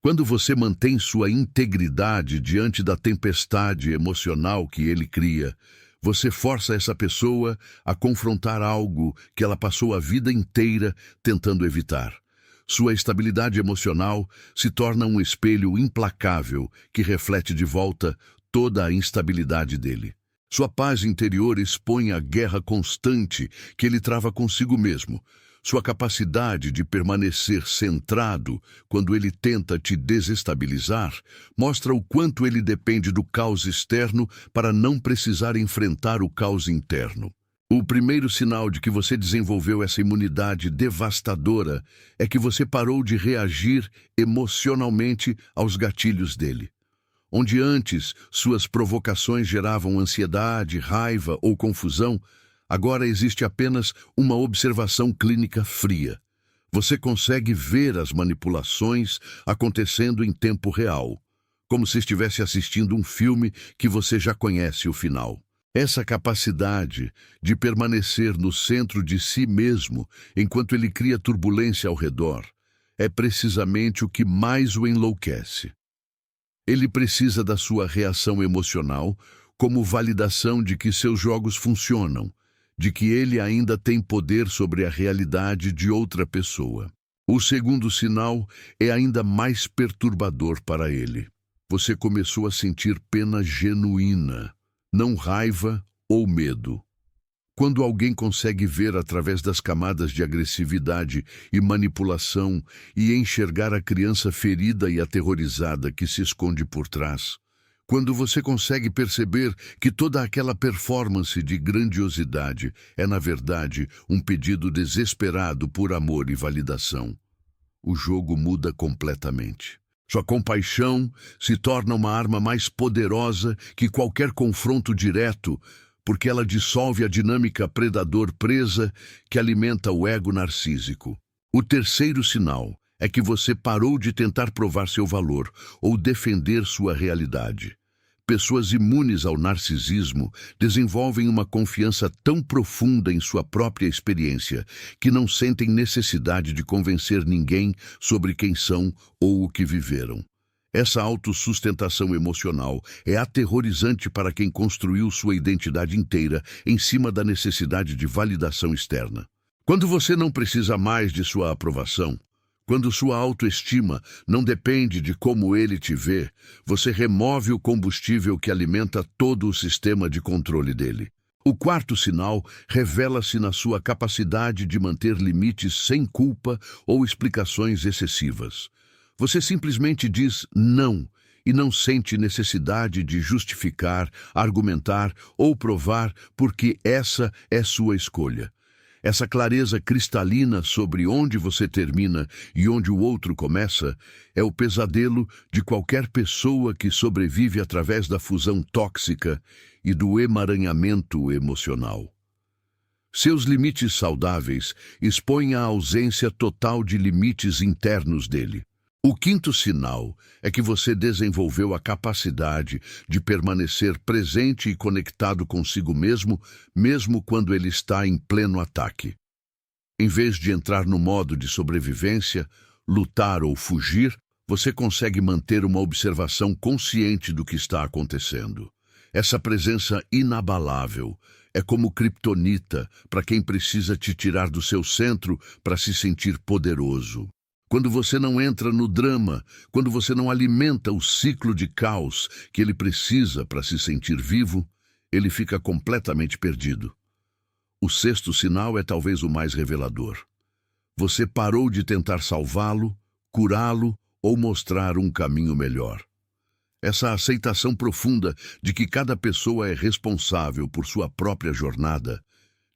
quando você mantém sua integridade diante da tempestade emocional que ele cria, Você força essa pessoa a confrontar algo que ela passou a vida inteira tentando evitar. Sua estabilidade emocional se torna um espelho implacável que reflete de volta toda a instabilidade dele. Sua paz interior expõe a guerra constante que ele trava consigo mesmo. Sua capacidade de permanecer centrado quando ele tenta te desestabilizar mostra o quanto ele depende do caos externo para não precisar enfrentar o caos interno. O primeiro sinal de que você desenvolveu essa imunidade devastadora é que você parou de reagir emocionalmente aos gatilhos dele. Onde antes suas provocações geravam ansiedade, raiva ou confusão, agora existe apenas uma observação clínica fria. Você consegue ver as manipulações acontecendo em tempo real, como se estivesse assistindo um filme que você já conhece o final. Essa capacidade de permanecer no centro de si mesmo enquanto ele cria turbulência ao redor é precisamente o que mais o enlouquece. Ele precisa da sua reação emocional como validação de que seus jogos funcionam, de que ele ainda tem poder sobre a realidade de outra pessoa. O segundo sinal é ainda mais perturbador para ele. Você começou a sentir pena genuína, não raiva ou medo. Quando alguém consegue ver através das camadas de agressividade e manipulação e enxergar a criança ferida e aterrorizada que se esconde por trás, quando você consegue perceber que toda aquela performance de grandiosidade é, na verdade, um pedido desesperado por amor e validação, o jogo muda completamente. Sua compaixão se torna uma arma mais poderosa que qualquer confronto direto, porque ela dissolve a dinâmica predador-presa que alimenta o ego narcísico. O terceiro sinal é que você parou de tentar provar seu valor ou defender sua realidade. Pessoas imunes ao narcisismo desenvolvem uma confiança tão profunda em sua própria experiência que não sentem necessidade de convencer ninguém sobre quem são ou o que viveram. Essa autossustentação emocional é aterrorizante para quem construiu sua identidade inteira em cima da necessidade de validação externa. Quando você não precisa mais de sua aprovação, quando sua autoestima não depende de como ele te vê, você remove o combustível que alimenta todo o sistema de controle dele. O quarto sinal revela-se na sua capacidade de manter limites sem culpa ou explicações excessivas. Você simplesmente diz não e não sente necessidade de justificar, argumentar ou provar porque essa é sua escolha. Essa clareza cristalina sobre onde você termina e onde o outro começa é o pesadelo de qualquer pessoa que sobrevive através da fusão tóxica e do emaranhamento emocional. Seus limites saudáveis expõem a ausência total de limites internos dele. O quinto sinal é que você desenvolveu a capacidade de permanecer presente e conectado consigo mesmo, mesmo quando ele está em pleno ataque. Em vez de entrar no modo de sobrevivência, lutar ou fugir, você consegue manter uma observação consciente do que está acontecendo. Essa presença inabalável é como criptonita para quem precisa te tirar do seu centro para se sentir poderoso. Quando você não entra no drama, quando você não alimenta o ciclo de caos que ele precisa para se sentir vivo, ele fica completamente perdido. O sexto sinal é talvez o mais revelador. Você parou de tentar salvá-lo, curá-lo ou mostrar um caminho melhor. Essa aceitação profunda de que cada pessoa é responsável por sua própria jornada,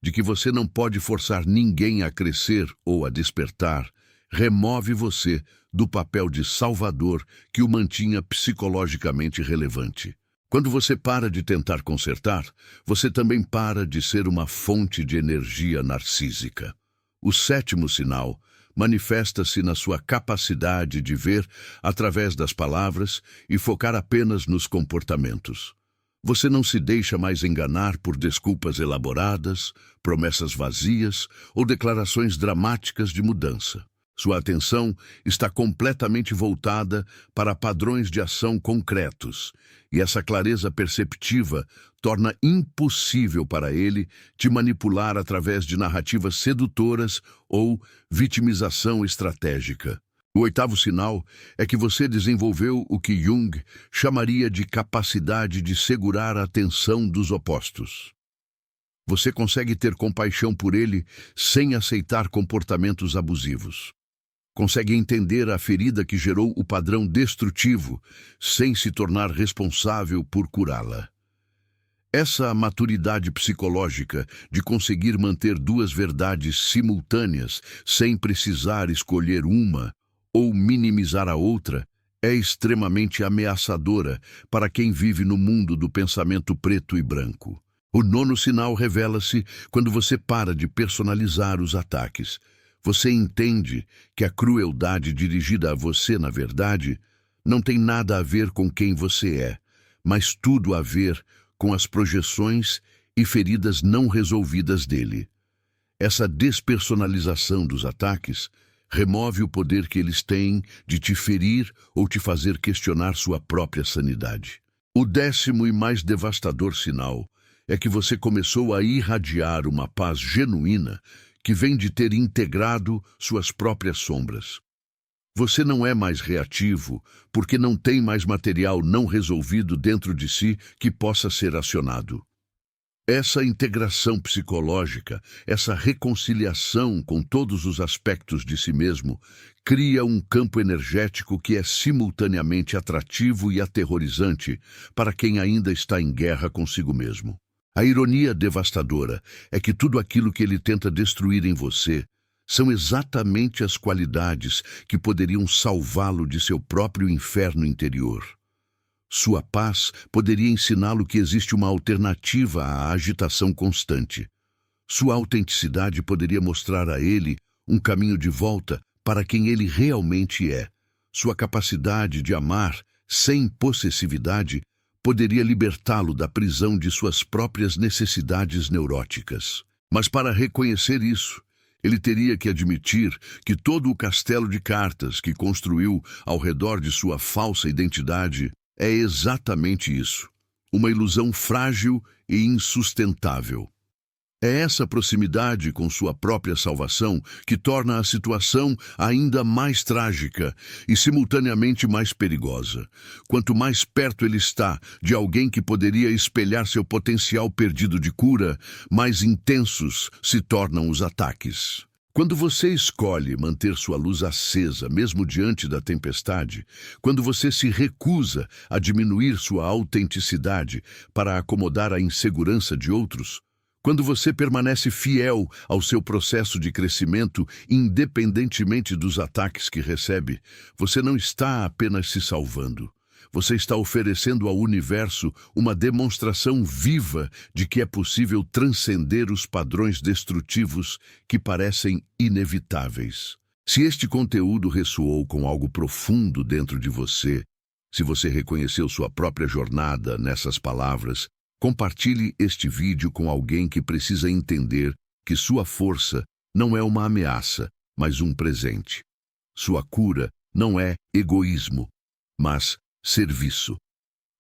de que você não pode forçar ninguém a crescer ou a despertar, remove você do papel de salvador que o mantinha psicologicamente relevante. Quando você para de tentar consertar, você também para de ser uma fonte de energia narcísica. O sétimo sinal manifesta-se na sua capacidade de ver através das palavras e focar apenas nos comportamentos. Você não se deixa mais enganar por desculpas elaboradas, promessas vazias ou declarações dramáticas de mudança. Sua atenção está completamente voltada para padrões de ação concretos, e essa clareza perceptiva torna impossível para ele te manipular através de narrativas sedutoras ou vitimização estratégica. O oitavo sinal é que você desenvolveu o que Jung chamaria de capacidade de segurar a atenção dos opostos. Você consegue ter compaixão por ele sem aceitar comportamentos abusivos. Consegue entender a ferida que gerou o padrão destrutivo, sem se tornar responsável por curá-la. Essa maturidade psicológica de conseguir manter duas verdades simultâneas sem precisar escolher uma ou minimizar a outra é extremamente ameaçadora para quem vive no mundo do pensamento preto e branco. O nono sinal revela-se quando você para de personalizar os ataques. Você entende que a crueldade dirigida a você, na verdade, não tem nada a ver com quem você é, mas tudo a ver com as projeções e feridas não resolvidas dele. Essa despersonalização dos ataques remove o poder que eles têm de te ferir ou te fazer questionar sua própria sanidade. O décimo e mais devastador sinal é que você começou a irradiar uma paz genuína que vem de ter integrado suas próprias sombras. Você não é mais reativo porque não tem mais material não resolvido dentro de si que possa ser acionado. Essa integração psicológica, essa reconciliação com todos os aspectos de si mesmo, cria um campo energético que é simultaneamente atrativo e aterrorizante para quem ainda está em guerra consigo mesmo. A ironia devastadora é que tudo aquilo que ele tenta destruir em você são exatamente as qualidades que poderiam salvá-lo de seu próprio inferno interior. Sua paz poderia ensiná-lo que existe uma alternativa à agitação constante. Sua autenticidade poderia mostrar a ele um caminho de volta para quem ele realmente é. Sua capacidade de amar sem possessividade poderia libertá-lo da prisão de suas próprias necessidades neuróticas. Mas para reconhecer isso, ele teria que admitir que todo o castelo de cartas que construiu ao redor de sua falsa identidade é exatamente isso, uma ilusão frágil e insustentável. É essa proximidade com sua própria salvação que torna a situação ainda mais trágica e simultaneamente mais perigosa. Quanto mais perto ele está de alguém que poderia espelhar seu potencial perdido de cura, mais intensos se tornam os ataques. Quando você escolhe manter sua luz acesa, mesmo diante da tempestade, quando você se recusa a diminuir sua autenticidade para acomodar a insegurança de outros, quando você permanece fiel ao seu processo de crescimento, independentemente dos ataques que recebe, você não está apenas se salvando. Você está oferecendo ao universo uma demonstração viva de que é possível transcender os padrões destrutivos que parecem inevitáveis. Se este conteúdo ressoou com algo profundo dentro de você, se você reconheceu sua própria jornada nessas palavras, compartilhe este vídeo com alguém que precisa entender que sua força não é uma ameaça, mas um presente. Sua cura não é egoísmo, mas serviço.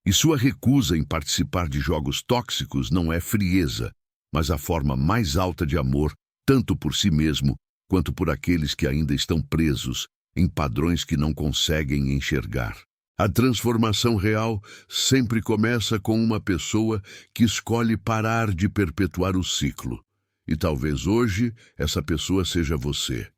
E sua recusa em participar de jogos tóxicos não é frieza, mas a forma mais alta de amor, tanto por si mesmo quanto por aqueles que ainda estão presos em padrões que não conseguem enxergar. A transformação real sempre começa com uma pessoa que escolhe parar de perpetuar o ciclo. E talvez hoje essa pessoa seja você.